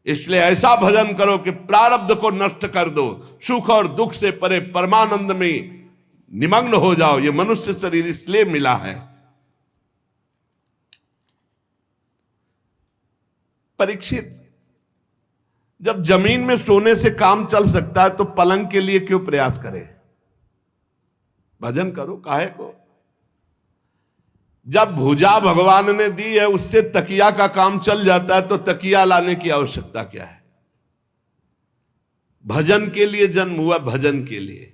इसलिए ऐसा भजन करो कि प्रारब्ध को नष्ट कर दो, सुख और दुख से परे परमानंद में निमग्न हो जाओ। ये मनुष्य शरीर इसलिए मिला है। परीक्षित, जब जमीन में सोने से काम चल सकता है तो पलंग के लिए क्यों प्रयास करे? भजन करो, काहे को? जब भुजा भगवान ने दी है उससे तकिया का काम चल जाता है तो तकिया लाने की आवश्यकता क्या है? भजन के लिए जन्म हुआ, भजन के लिए।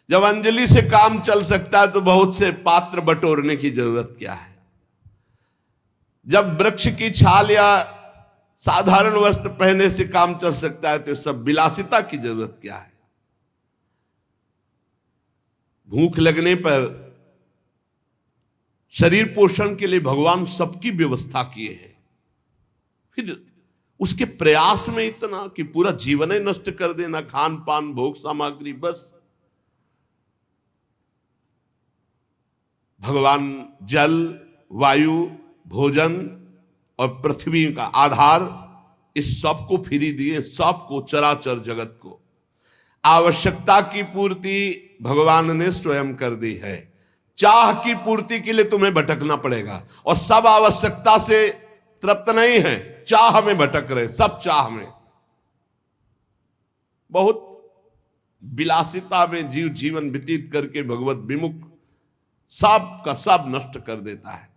जब अंजलि से काम चल सकता है तो बहुत से पात्र बटोरने की जरूरत क्या है? जब वृक्ष की छाल या साधारण वस्त्र पहनने से काम चल सकता है तो सब विलासिता की जरूरत क्या है? भूख लगने पर शरीर पोषण के लिए भगवान सबकी व्यवस्था किए हैं, फिर उसके प्रयास में इतना कि पूरा जीवन ही नष्ट कर देना, खान पान भोग सामग्री बस। भगवान जल, वायु, भोजन और पृथ्वी का आधार, इस सब को फ्री दिए, सबको, चराचर जगत को। आवश्यकता की पूर्ति भगवान ने स्वयं कर दी है। चाह की पूर्ति के लिए तुम्हें भटकना पड़ेगा, और सब आवश्यकता से तृप्त नहीं है, चाह में भटक रहे, सब चाह में। बहुत विलासिता में जीव जीवन व्यतीत करके भगवत विमुख सब का सब नष्ट कर देता है।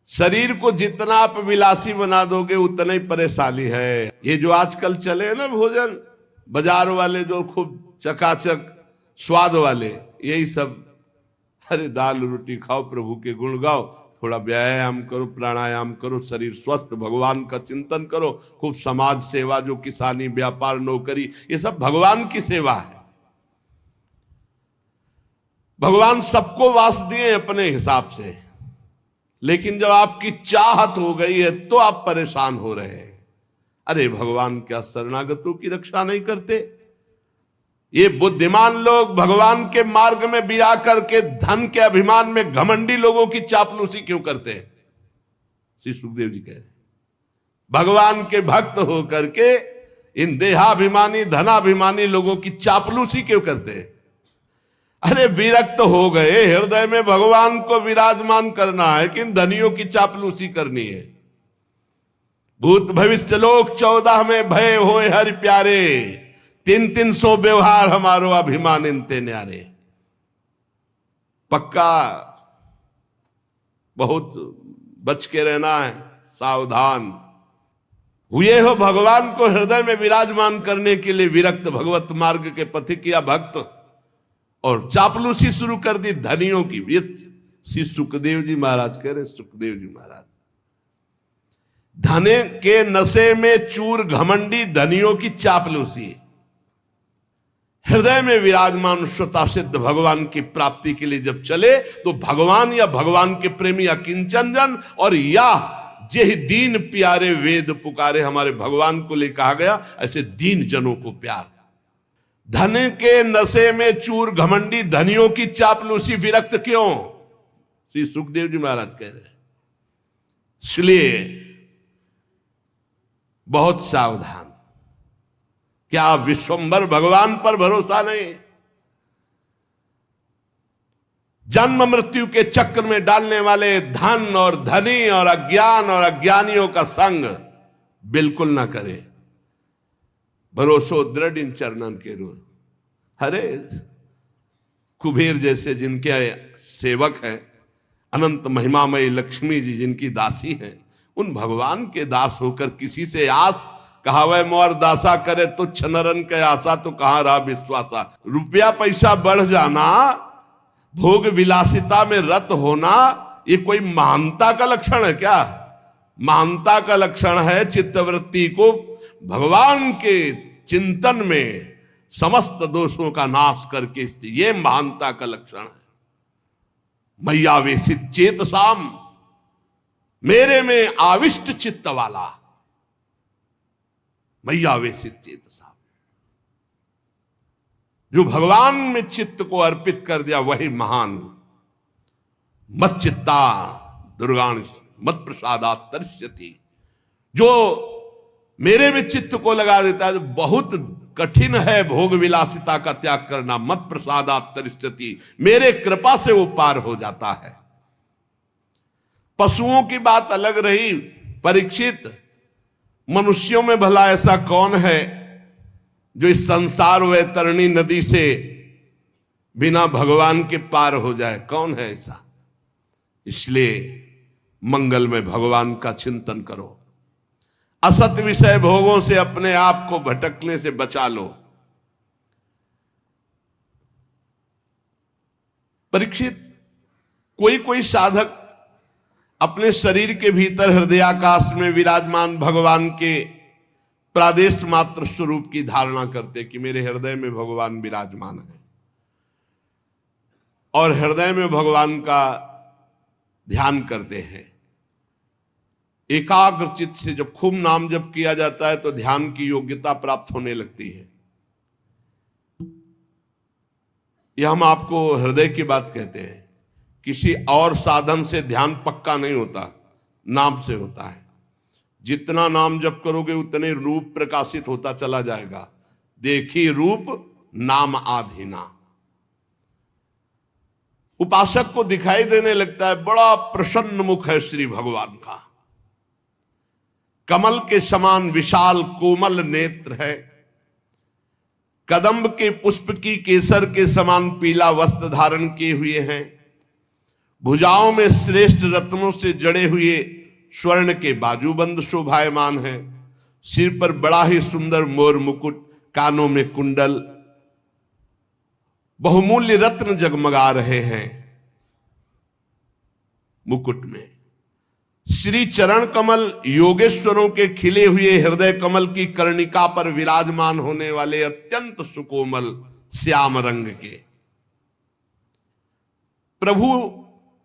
शरीर को जितना आप विलासी बना दोगे उतना ही परेशानी है। ये जो आजकल चले हैं ना भोजन बाजार वाले, जो खूब चकाचक स्वाद वाले, यही सब। अरे दाल रोटी खाओ, प्रभु के गुण गाओ, थोड़ा व्यायाम करो, प्राणायाम करो, शरीर स्वस्थ, भगवान का चिंतन करो, खूब समाज सेवा, जो किसानी, व्यापार, नौकरी, ये सब भगवान की सेवा है। भगवान सबको वास दिए अपने हिसाब से, लेकिन जब आपकी चाहत हो गई है तो आप परेशान हो रहे हैं। अरे भगवान क्या शरणागतों की रक्षा नहीं करते? ये बुद्धिमान लोग भगवान के मार्ग में बिया करके धन के अभिमान में घमंडी लोगों की चापलूसी क्यों करते हैं? श्री सुखदेव जी कह रहे भगवान के भक्त होकर के इन देहाभिमानी धनाभिमानी लोगों की चापलूसी क्यों करते हैं? अरे विरक्त हो गए, हृदय में भगवान को विराजमान करना है कि इन धनियों की चापलूसी करनी है। भूत भविष्य लोक 14 में भय होए हरि प्यारे, 300 व्यवहार हमारो अभिमान इनते न्यारे। पक्का बहुत बच के रहना है, सावधान। हुए हो भगवान को हृदय में विराजमान करने के लिए विरक्त भगवत मार्ग के पथिक या भक्त, और चापलूसी शुरू कर दी धनियों की। श्री सुखदेव जी महाराज कह रहे, सुखदेव जी महाराज, धने के नशे में चूर घमंडी धनियों की चापलूसी। हृदय में विराजमान स्वतः सिद्ध भगवान की प्राप्ति के लिए जब चले तो भगवान या भगवान के प्रेमी अकिंचन जन, और या जे दीन प्यारे वेद पुकारे, हमारे भगवान को ले कहा गया, ऐसे दीन जनों को प्यार। धन के नशे में चूर घमंडी धनियों की चापलूसी, विरक्त क्यों? श्री सुखदेव जी महाराज कह रहे हैं। इसलिए बहुत सावधान। क्या विश्वंभर भगवान पर भरोसा नहीं? जन्म मृत्यु के चक्र में डालने वाले धन और धनी और अज्ञान और अज्ञानियों का संग बिल्कुल ना करे। भरोसो दृढ़ इन चरणन के रू। अरे कुबेर जैसे जिनके सेवक हैं, अनंत महिमामयी लक्ष्मी जी जिनकी दासी हैं, उन भगवान के दास होकर किसी से आस, कहावे मोर दासा करे तुच्छ नरन के आशा, तो कहां रहा विश्वासा। रुपया पैसा बढ़ जाना, भोग विलासिता में रत होना, ये कोई महानता का लक्षण है क्या? महानता का लक्षण है चित्तवृत्ति को भगवान के चिंतन में समस्त दोषों का नाश करके, ये महानता का लक्षण है। मैयावेशित चेतसाम, मेरे में आविष्ट चित्त वाला। मैयावेशित चेतसाम, जो भगवान में चित्त को अर्पित कर दिया वही महान। मत चित्ता दुर्गान मत प्रसादात तरिष्यति, जो मेरे में चित्त को लगा देता है। बहुत कठिन है भोग विलासिता का त्याग करना। मत प्रसादात् तरिष्यति, मेरे कृपा से वो पार हो जाता है। पशुओं की बात अलग रही। परीक्षित, मनुष्यों में भला ऐसा कौन है जो इस संसार वैतरणी नदी से बिना भगवान के पार हो जाए? कौन है ऐसा? इसलिए मंगल में भगवान का चिंतन करो। असत विषय भोगों से अपने आप को भटकने से बचा लो। परीक्षित, कोई कोई साधक अपने शरीर के भीतर हृदयाकाश में विराजमान भगवान के प्रादेश मात्र स्वरूप की धारणा करते कि मेरे हृदय में भगवान विराजमान है, और हृदय में भगवान का ध्यान करते हैं। एकाग्र चित्त से जब खूब नाम जप किया जाता है तो ध्यान की योग्यता प्राप्त होने लगती है। यह हम आपको हृदय की बात कहते हैं। किसी और साधन से ध्यान पक्का नहीं होता, नाम से होता है। जितना नाम जप करोगे उतने रूप प्रकाशित होता चला जाएगा। देखी रूप नाम आधीना। उपासक को दिखाई देने लगता है बड़ा प्रसन्न मुख है श्री भगवान का, कमल के समान विशाल कोमल नेत्र है, कदम्ब के पुष्प की केसर के समान पीला वस्त्र धारण किए हुए हैं, भुजाओं में श्रेष्ठ रत्नों से जड़े हुए स्वर्ण के बाजूबंद शोभायमान है, सिर पर बड़ा ही सुंदर मोर मुकुट, कानों में कुंडल, बहुमूल्य रत्न जगमगा रहे हैं मुकुट में। श्री चरण कमल योगेश्वरों के खिले हुए हृदय कमल की कर्णिका पर विराजमान होने वाले अत्यंत सुकोमल श्याम रंग के प्रभु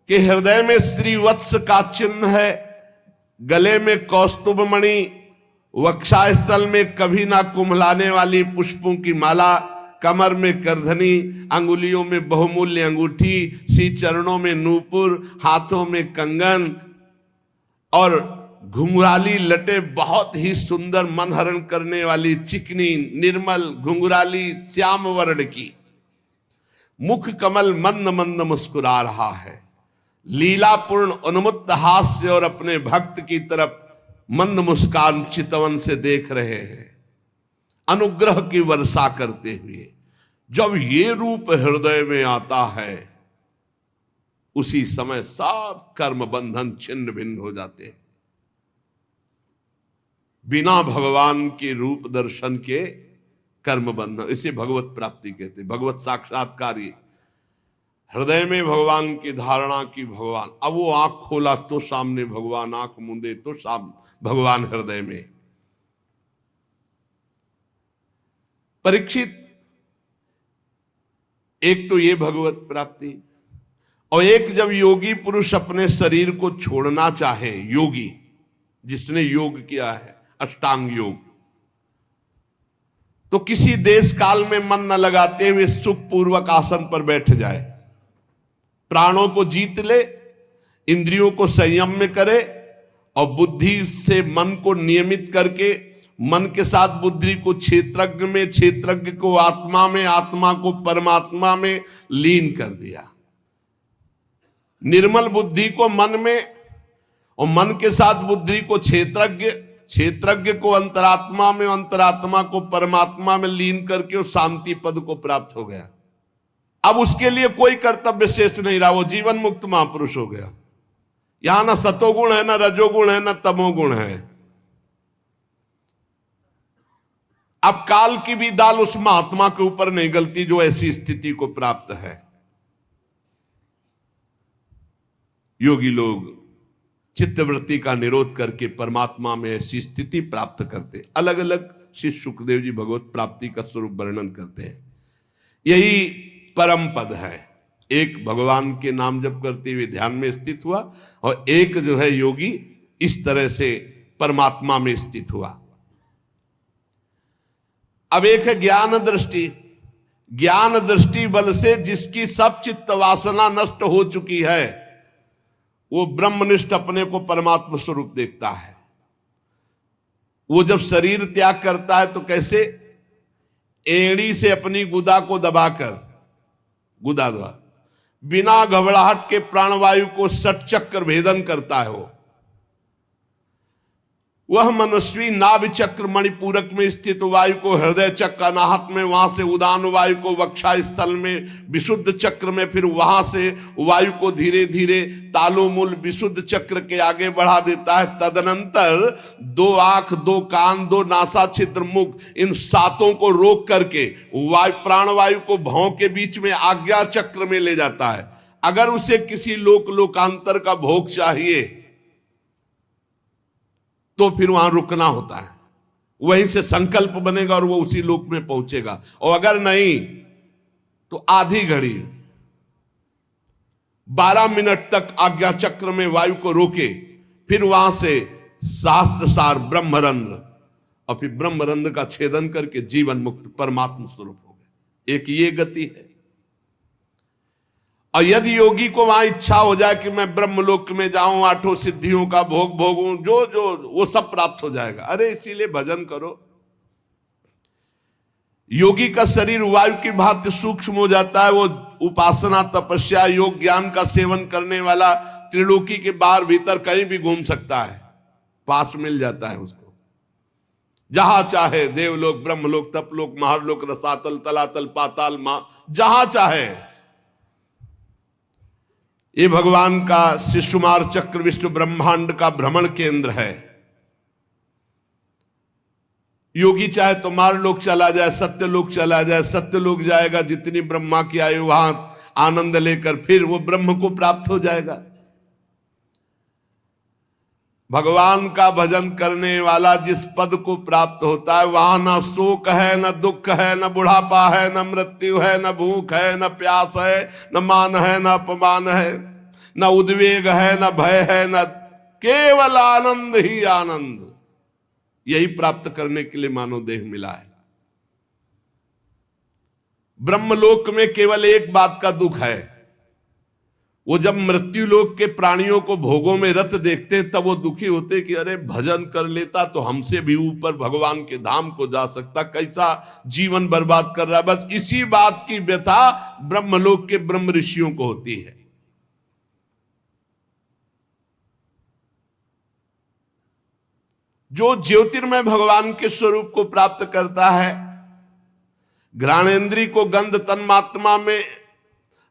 के हृदय में श्रीवत्स का चिन्ह है, गले में कौस्तुभ मणि, वक्षास्थल में कभी ना कुम्हलाने वाली पुष्पों की माला, कमर में करधनी, अंगुलियों में बहुमूल्य अंगूठी, सी चरणों में नूपुर, हाथों में कंगन और घुंघराली लटे बहुत ही सुंदर मन हरण करने वाली चिकनी निर्मल घुंघराली श्याम वर्ण की। मुख कमल मंद मंद मुस्कुरा रहा है, लीलापूर्ण उन्मुक्त हास्य और अपने भक्त की तरफ मंद मुस्कान चितवन से देख रहे हैं, अनुग्रह की वर्षा करते हुए। जब ये रूप हृदय में आता है उसी समय सब कर्म बंधन छिन्न भिन्न हो जाते हैं। बिना भगवान के रूप दर्शन के कर्म बंधन, इसे भगवत प्राप्ति कहते हैं, भगवत साक्षात्कार। हृदय में भगवान की धारणा की भगवान, अब वो आंख खोला तो सामने भगवान, आंख मूंदे तो भगवान हृदय में। परीक्षित, एक तो ये भगवत प्राप्ति, और एक जब योगी पुरुष अपने शरीर को छोड़ना चाहे, योगी जिसने योग किया है अष्टांग योग, तो किसी देश काल में मन न लगाते हुए सुखपूर्वक आसन पर बैठ जाए, प्राणों को जीत ले, इंद्रियों को संयम में करे और बुद्धि से मन को नियमित करके मन के साथ बुद्धि को क्षेत्रज्ञ में, क्षेत्रज्ञ को आत्मा में, आत्मा को परमात्मा में लीन कर दिया। निर्मल बुद्धि को मन में और मन के साथ बुद्धि को क्षेत्रज्ञ, क्षेत्रज्ञ को अंतरात्मा में, अंतरात्मा को परमात्मा में लीन करके वो शांति पद को प्राप्त हो गया। अब उसके लिए कोई कर्तव्य शेष नहीं रहा, वो जीवन मुक्त महापुरुष हो गया। यहां ना सतोगुण है, ना रजोगुण है, ना तमोगुण है। अब काल की भी दाल उस महात्मा के ऊपर नहीं गलती जो ऐसी स्थिति को प्राप्त है। योगी लोग चित्तवृत्ति का निरोध करके परमात्मा में ऐसी स्थिति प्राप्त करते। अलग अलग श्री सुखदेव जी भगवत प्राप्ति का स्वरूप वर्णन करते हैं। यही परम पद है। एक भगवान के नाम जप करते हुए ध्यान में स्थित हुआ, और एक जो है योगी इस तरह से परमात्मा में स्थित हुआ। अब एक है ज्ञान दृष्टि। ज्ञान दृष्टि बल से जिसकी सब चित्त वासना नष्ट हो चुकी है, वो ब्रह्मनिष्ठ अपने को परमात्मा स्वरूप देखता है। वो जब शरीर त्याग करता है तो कैसे, एड़ी से अपनी गुदा को दबाकर, गुदा द्वारा बिना घबराहट के प्राणवायु को षटचक्र भेदन करता है। वह मनस्वी नाभि चक्र मणिपूरक में स्थित वायु को हृदय चक्र अनाहत में, वहां से उदान वायु को वक्षा स्थल में, विशुद्ध चक्र में, फिर वहां से वायु को धीरे धीरे तालुमूल विशुद्ध चक्र के आगे बढ़ा देता है। तदनंतर 2 आंख, 2 कान, 2 नासा छिद्र, मुख, इन 7 को रोक करके वायु प्राणवायु को भौं के बीच में आज्ञा चक्र में ले जाता है। अगर उसे किसी लोकांतर का भोग चाहिए तो फिर वहां रुकना होता है, वहीं से संकल्प बनेगा और वो उसी लोक में पहुंचेगा। और अगर नहीं तो आधी घड़ी 12 मिनट तक आज्ञा चक्र में वायु को रोके, फिर वहां से शास्त्र सार ब्रह्मरंध्र, और फिर ब्रह्मरंध्र का छेदन करके जीवन मुक्त परमात्मा स्वरूप हो गए। एक ये गति है। और यदि योगी को वहां इच्छा हो जाए कि मैं ब्रह्मलोक में जाऊं, 8 सिद्धियों का भोग भोगूं, जो वो सब प्राप्त हो जाएगा। अरे इसीलिए भजन करो। योगी का शरीर वायु की भांति सूक्ष्म हो जाता है। वो उपासना, तपस्या, योग, ज्ञान का सेवन करने वाला त्रिलोकी के बाहर भीतर कहीं भी घूम सकता है, पास मिल जाता है उसको। जहां चाहे, देवलोक, ब्रह्मलोक, तपलोक, महारलोक, रसातल, तलातल, पाताल, जहां चाहे। ये भगवान का शिशुमार चक्र विश्व ब्रह्मांड का भ्रमण केंद्र है। योगी चाहे तो मारलोक चला जाए, सत्यलोक चला जाए, सत्यलोक जाएगा, जितनी ब्रह्मा की आयु वहां आनंद लेकर फिर वो ब्रह्म को प्राप्त हो जाएगा। भगवान का भजन करने वाला जिस पद को प्राप्त होता है, वहां ना शोक है, न दुख है, न बुढ़ापा है, न मृत्यु है, न भूख है, न प्यास है, न मान है, न अपमान है, न उद्वेग है, न भय है, न केवल आनंद ही आनंद। यही प्राप्त करने के लिए मानव देह मिला है। ब्रह्मलोक में केवल एक बात का दुख है, वो जब मृत्यु लोक के प्राणियों को भोगों में रत देखते हैं तब वो दुखी होते कि अरे भजन कर लेता तो हमसे भी ऊपर भगवान के धाम को जा सकता, कैसा जीवन बर्बाद कर रहा है। बस इसी बात की व्यथा ब्रह्मलोक के ब्रह्म ऋषियों को होती है। जो ज्योतिर्मय भगवान के स्वरूप को प्राप्त करता है, घ्राणेन्द्रिय को गंध तन्मात्रा में,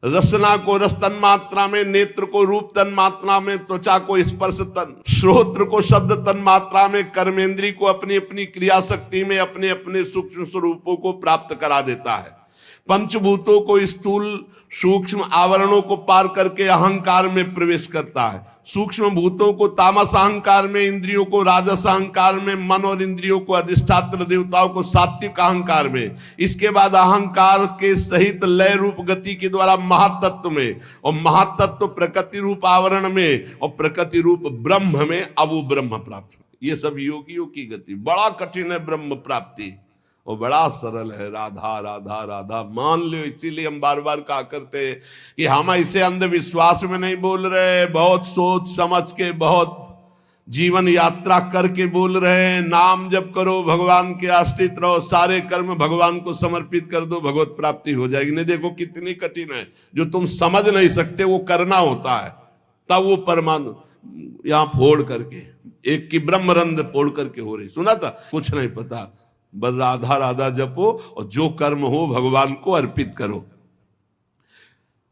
रसना को रस तन्मात्रा में, नेत्र को रूप तन्मात्रा में, त्वचा को स्पर्श तन, श्रोत्र को शब्द तन्मात्रा में, कर्मेंद्रिय को अपनी अपनी क्रिया शक्ति में अपने अपने सूक्ष्म स्वरूपों को प्राप्त करा देता है। पंचभूतों को स्थूल सूक्ष्म आवरणों को पार करके अहंकार में प्रवेश करता है। सूक्ष्म भूतों को तामस अहंकार में, इंद्रियों को राजस अहंकार में, मन और इंद्रियों को अधिष्ठात्र देवताओं को सात्विक अहंकार में, इसके बाद अहंकार के सहित लय रूप गति के द्वारा महातत्व में, और महातत्व प्रकृति रूप आवरण में, और प्रकृति रूप ब्रह्म में। अब वो ब्रह्म प्राप्त। ये सब योगियों की गति। बड़ा कठिन है ब्रह्म प्राप्ति, वो बड़ा सरल है। राधा राधा राधा मान लो। इसीलिए हम बार बार कहा करते हैं कि हम ऐसे अंधविश्वास में नहीं बोल रहे, बहुत सोच समझ के, बहुत जीवन यात्रा करके बोल रहे हैं। नाम जप करो, भगवान के आश्रित रहो, सारे कर्म भगवान को समर्पित कर दो, भगवत प्राप्ति हो जाएगी। नहीं, देखो कितनी कठिन है। जो तुम समझ नहीं सकते वो करना होता है, तब वो परमाणु यहां फोड़ करके, एक की ब्रह्मरंध्र फोड़ करके हो रही। सुना था? कुछ नहीं पता, बस राधा राधा जपो और जो कर्म हो भगवान को अर्पित करो।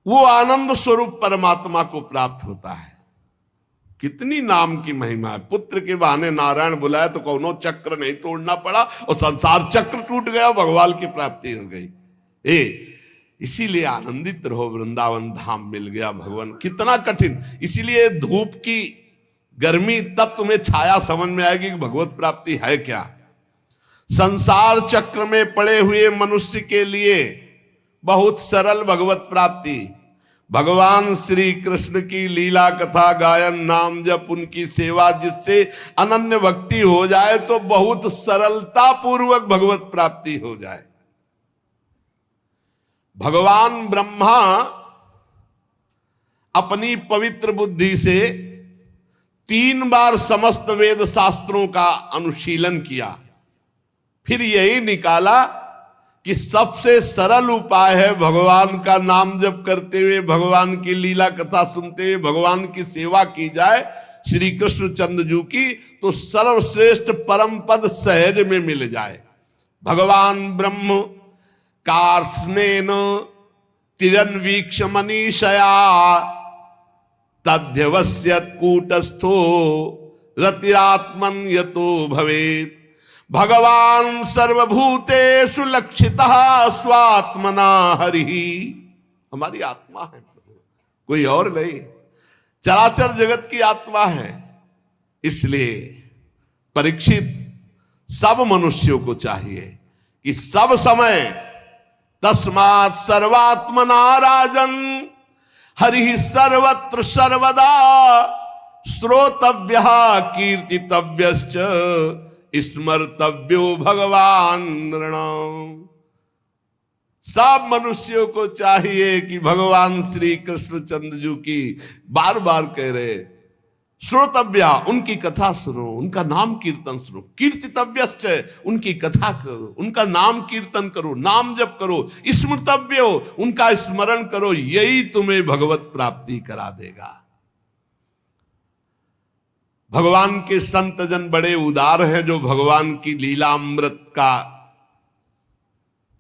वो आनंद स्वरूप परमात्मा को प्राप्त होता है। कितनी नाम की महिमा है। पुत्र के बहाने नारायण बुलाया तो कौनो चक्र नहीं तोड़ना पड़ा और संसार चक्र टूट गया, भगवान की प्राप्ति हो गई। इसीलिए आनंदित रहो, वृंदावन धाम मिल गया भगवान। कितना कठिन। इसीलिए धूप की गर्मी तब तुम्हें छाया समझ में आएगी कि भगवत प्राप्ति है क्या। संसार चक्र में पड़े हुए मनुष्य के लिए बहुत सरल भगवत प्राप्ति। भगवान श्री कृष्ण की लीला कथा गायन, नाम जप, उनकी सेवा, जिससे अनन्य भक्ति हो जाए तो बहुत सरलता पूर्वक भगवत प्राप्ति हो जाए। भगवान ब्रह्मा अपनी पवित्र बुद्धि से 3 बार समस्त वेद शास्त्रों का अनुशीलन किया, फिर यही निकाला कि सबसे सरल उपाय है भगवान का नाम जप करते हुए, भगवान की लीला कथा सुनते हुए भगवान की सेवा की जाए श्री कृष्ण चंद्रजू की, तो सर्वश्रेष्ठ परम पद सहज में मिल जाए। भगवान ब्रह्म कार्त्स्नेन तिरन्वीक्ष मनीषया तध्यवस्यत् कूटस्थो रतिरात्मन यतो भवेत्। भगवान सर्वभूतेषु लक्षितः स्वात्मना हरिः। हमारी आत्मा है प्रभु, कोई और नहीं, चराचर जगत की आत्मा है। इसलिए परीक्षित सब मनुष्यों को चाहिए कि सब समय तस्मात् सर्वात्मना राजन हरिः सर्वत्र सर्वदा श्रोतव्यः कीर्तितव्यश्च स्मर्तव्यो भगवान नृणाम्। सब मनुष्यों को चाहिए कि भगवान श्री कृष्ण चंद्रजू की बार बार कह रहे श्रोतव्या, उनकी कथा सुनो, उनका नाम कीर्तन सुनो, कीर्तितव्यश्च, उनकी कथा करो, उनका नाम कीर्तन करो, नाम जप करो, स्मृतव्यो, उनका स्मरण करो, यही तुम्हें भगवत प्राप्ति करा देगा। भगवान के संत जन बड़े उदार हैं, जो भगवान की लीला अमृत का,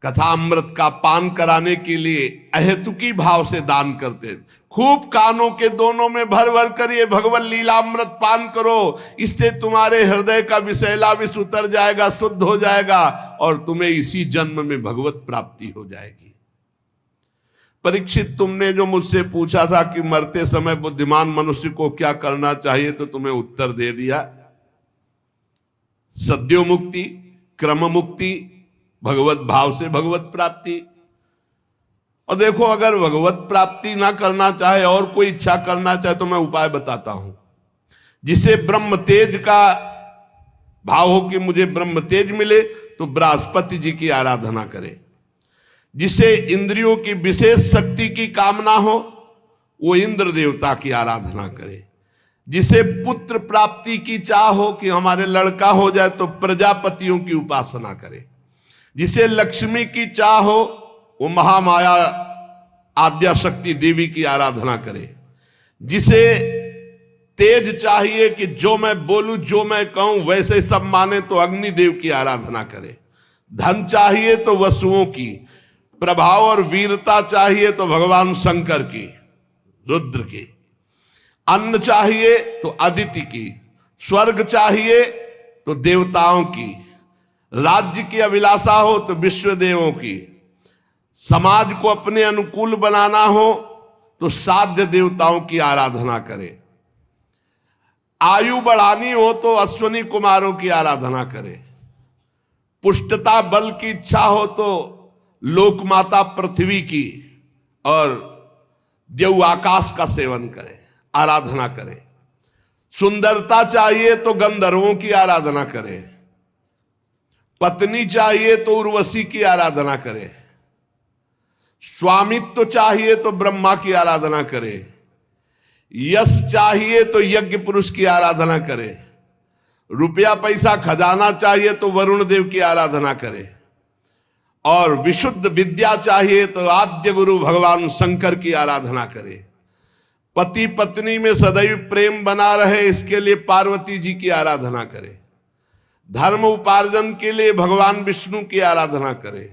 कथा अमृत का पान कराने के लिए अहेतुकी भाव से दान करते हैं। खूब कानों के दोनों में भर भर कर ये भगवत लीला अमृत पान करो, इससे तुम्हारे हृदय का विषैला विष उतर जाएगा, शुद्ध हो जाएगा और तुम्हें इसी जन्म में भगवत प्राप्ति हो जाएगी। परीक्षित, तुमने जो मुझसे पूछा था कि मरते समय बुद्धिमान मनुष्य को क्या करना चाहिए, तो तुम्हें उत्तर दे दिया। सद्यो मुक्ति, क्रम मुक्ति, भगवत भाव से भगवत प्राप्ति। और देखो, अगर भगवत प्राप्ति ना करना चाहे और कोई इच्छा करना चाहे तो मैं उपाय बताता हूं। जिसे ब्रह्म तेज का भाव हो कि मुझे ब्रह्म तेज मिले, तो बृहस्पति जी की आराधना करे। जिसे इंद्रियों की विशेष शक्ति की कामना हो, वो इंद्र देवता की आराधना करे। जिसे पुत्र प्राप्ति की चाह हो कि हमारे लड़का हो जाए, तो प्रजापतियों की उपासना करे। जिसे लक्ष्मी की चाह हो, वो महामाया आद्या शक्ति देवी की आराधना करे। जिसे तेज चाहिए कि जो मैं बोलूं, जो मैं कहूं वैसे सब माने, तो अग्निदेव की आराधना करे। धन चाहिए तो वसुओं की, प्रभाव और वीरता चाहिए तो भगवान शंकर की, रुद्र की। अन्न चाहिए तो अदिति की, स्वर्ग चाहिए तो देवताओं की, राज्य की अभिलाषा हो तो विश्वदेवों की, समाज को अपने अनुकूल बनाना हो तो साध्य देवताओं की आराधना करे। आयु बढ़ानी हो तो अश्वनी कुमारों की आराधना करे। पुष्टता बल की इच्छा हो तो लोकमाता पृथ्वी की और देव आकाश का सेवन करे, आराधना करे। सुंदरता चाहिए तो गंधर्वों की आराधना करे। पत्नी चाहिए तो उर्वशी की आराधना करे। स्वामित्व चाहिए तो ब्रह्मा की आराधना करे। यश चाहिए तो यज्ञ पुरुष की आराधना करे। रुपया पैसा खजाना चाहिए तो वरुण देव की आराधना करे। और विशुद्ध विद्या चाहिए तो आद्य गुरु भगवान शंकर की आराधना करे। पति पत्नी में सदैव प्रेम बना रहे, इसके लिए पार्वती जी की आराधना करे। धर्म उपार्जन के लिए भगवान विष्णु की आराधना करे।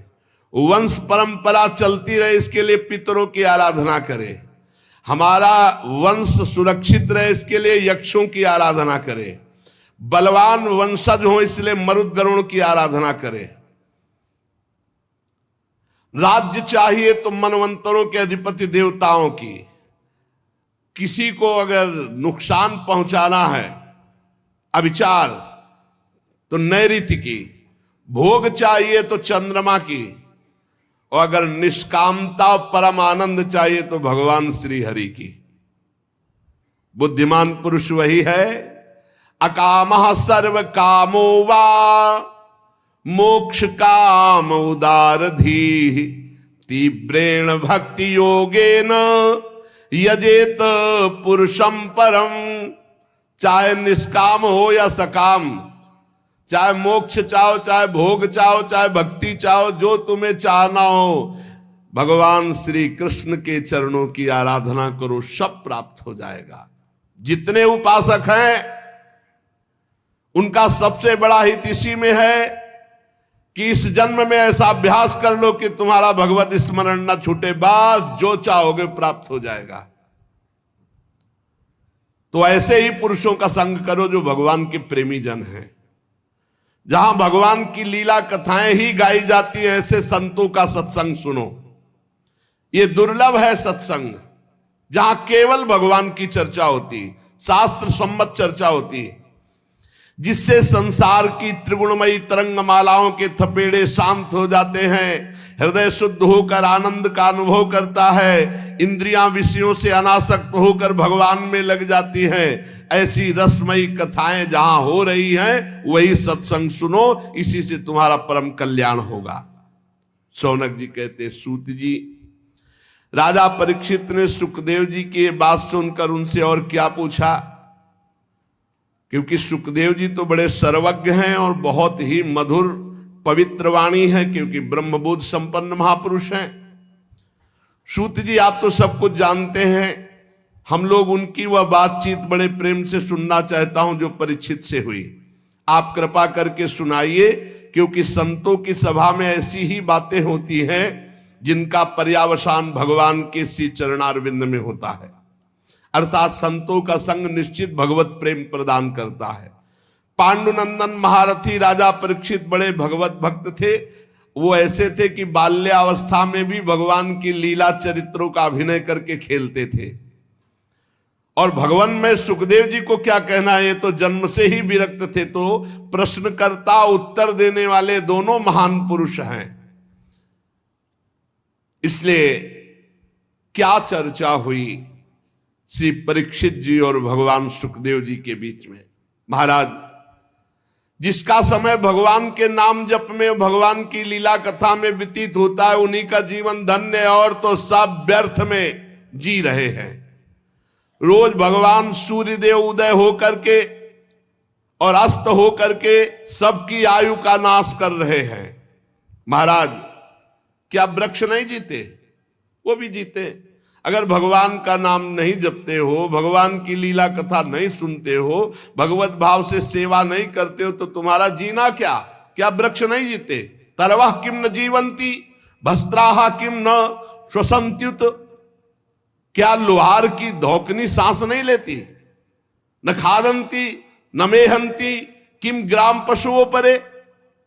वंश परंपरा चलती रहे, इसके लिए पितरों की आराधना करे। हमारा वंश सुरक्षित रहे, इसके लिए यक्षों की आराधना करे। बलवान वंशज हो, इसलिए मरुदगरुण की आराधना करे। राज्य चाहिए तो मनवंतरों के अधिपति देवताओं की। किसी को अगर नुकसान पहुंचाना है, अविचार, तो नैऋत्य की। भोग चाहिए तो चंद्रमा की। और अगर निष्कामता परम आनंद चाहिए तो भगवान श्री हरि की। बुद्धिमान पुरुष वही है। अकामः सर्व कामो वा मोक्ष काम उदारधीः तीव्रेण भक्ति योगेन यजेत पुरुषं परम चाहे निष्काम हो या सकाम, चाहे मोक्ष चाहो, चाहे भोग चाहो, चाहे भक्ति चाहो, जो तुम्हें चाहना हो, भगवान श्री कृष्ण के चरणों की आराधना करो, सब प्राप्त हो जाएगा। जितने उपासक हैं उनका सबसे बड़ा हित इसी में है कि इस जन्म में ऐसा अभ्यास कर लो कि तुम्हारा भगवत स्मरण न छूटे, बस जो चाहोगे प्राप्त हो जाएगा। तो ऐसे ही पुरुषों का संग करो जो भगवान के प्रेमी जन हैं। जहां भगवान की लीला कथाएं ही गाई जाती हैं, ऐसे संतों का सत्संग सुनो। ये दुर्लभ है सत्संग जहां केवल भगवान की चर्चा होती, शास्त्र सम्मत चर्चा होती, जिससे संसार की त्रिगुणमयी तरंगमालाओं के थपेड़े शांत हो जाते हैं, हृदय शुद्ध होकर आनंद का अनुभव करता है, इंद्रियां विषयों से अनासक्त होकर भगवान में लग जाती हैं। ऐसी रसमयी कथाएं जहां हो रही हैं वही सत्संग सुनो, इसी से तुम्हारा परम कल्याण होगा। शौनक जी कहते, सूत जी, राजा परीक्षित ने सुखदेव जी की बात सुनकर उनसे और क्या पूछा, क्योंकि सुखदेव जी तो बड़े सर्वज्ञ हैं और बहुत ही मधुर पवित्र वाणी है, क्योंकि ब्रह्मबोध संपन्न महापुरुष हैं। सूत जी, आप तो सब कुछ जानते हैं, हम लोग उनकी वह बातचीत बड़े प्रेम से सुनना चाहता हूं जो परीक्षित से हुई। आप कृपा करके सुनाइए, क्योंकि संतों की सभा में ऐसी ही बातें होती हैं जिनका पर्यावसान भगवान के श्री चरणारविंद में होता है। अर्थात संतों का संग निश्चित भगवत प्रेम प्रदान करता है। पांडुनंदन महारथी राजा परीक्षित बड़े भगवत भक्त थे। वो ऐसे थे कि बाल्यावस्था में भी भगवान की लीला चरित्रों का अभिनय करके खेलते थे। और भगवान में सुखदेव जी को क्या कहना है, ये तो जन्म से ही विरक्त थे, तो प्रश्नकर्ता उत्तर देने वाले दोनों महान पुरुष हैं। इसलिए क्या चर्चा हुई श्री परीक्षित जी और भगवान सुखदेव जी के बीच में। महाराज, जिसका समय भगवान के नाम जप में, भगवान की लीला कथा में व्यतीत होता है, उन्हीं का जीवन धन्य है, और तो सब व्यर्थ में जी रहे हैं। रोज भगवान सूर्यदेव उदय होकर के और अस्त होकर के सबकी आयु का नाश कर रहे हैं। महाराज, क्या वृक्ष नहीं जीते? वो भी जीते। अगर भगवान का नाम नहीं जपते हो, भगवान की लीला कथा नहीं सुनते हो, भगवत भाव से सेवा नहीं करते हो, तो तुम्हारा जीना क्या? क्या वृक्ष नहीं जीते? तरवाह किम न जीवंती, भस्त्राहा किम न श्वसंत्युत। क्या लोहार की धोकनी सांस नहीं लेती? न खादंती न मेहंती किम ग्राम पशुओं परे।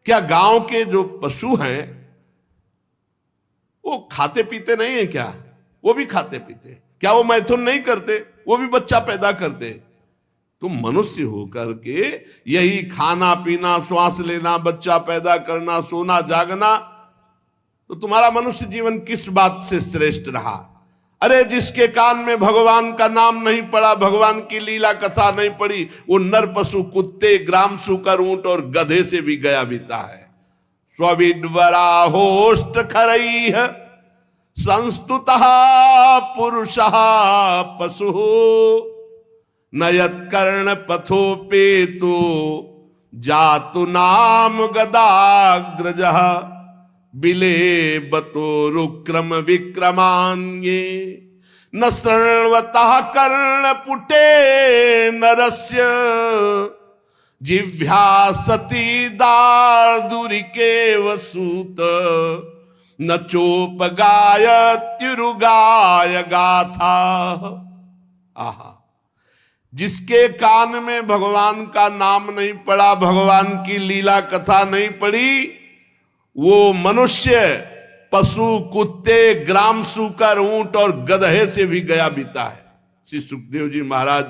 क्या गांव के जो पशु हैं वो खाते पीते नहीं है क्या? वो भी खाते पीते। क्या वो मैथुन नहीं करते? वो भी बच्चा पैदा करते। तुम मनुष्य होकर के यही खाना पीना, श्वास लेना, बच्चा पैदा करना, सोना जागना, तो तुम्हारा मनुष्य जीवन किस बात से श्रेष्ठ रहा? अरे जिसके कान में भगवान का नाम नहीं पड़ा, भगवान की लीला कथा नहीं पड़ी, वो नर पशु, कुत्ते, ग्राम सूकर, ऊंट और गधे से भी गया बीता है। स्विडवरा होष्ट खरई संस्तुतः पुरुषः पशु नयत कर्ण पथोपेतु जातु नाम गदाग्रजः बिले बतोरुक्रम विक्रमान्ये न शृण्वतः कर्ण पुटे नरस्य जिह्वा सती दार्दुरिके वसूत न चोपगाय तिरुगाय गाथा। आहा, जिसके कान में भगवान का नाम नहीं पड़ा, भगवान की लीला कथा नहीं पड़ी, वो मनुष्य पशु, कुत्ते, ग्राम सूकर, ऊंट और गधे से भी गया बीता है। श्री सुखदेव जी महाराज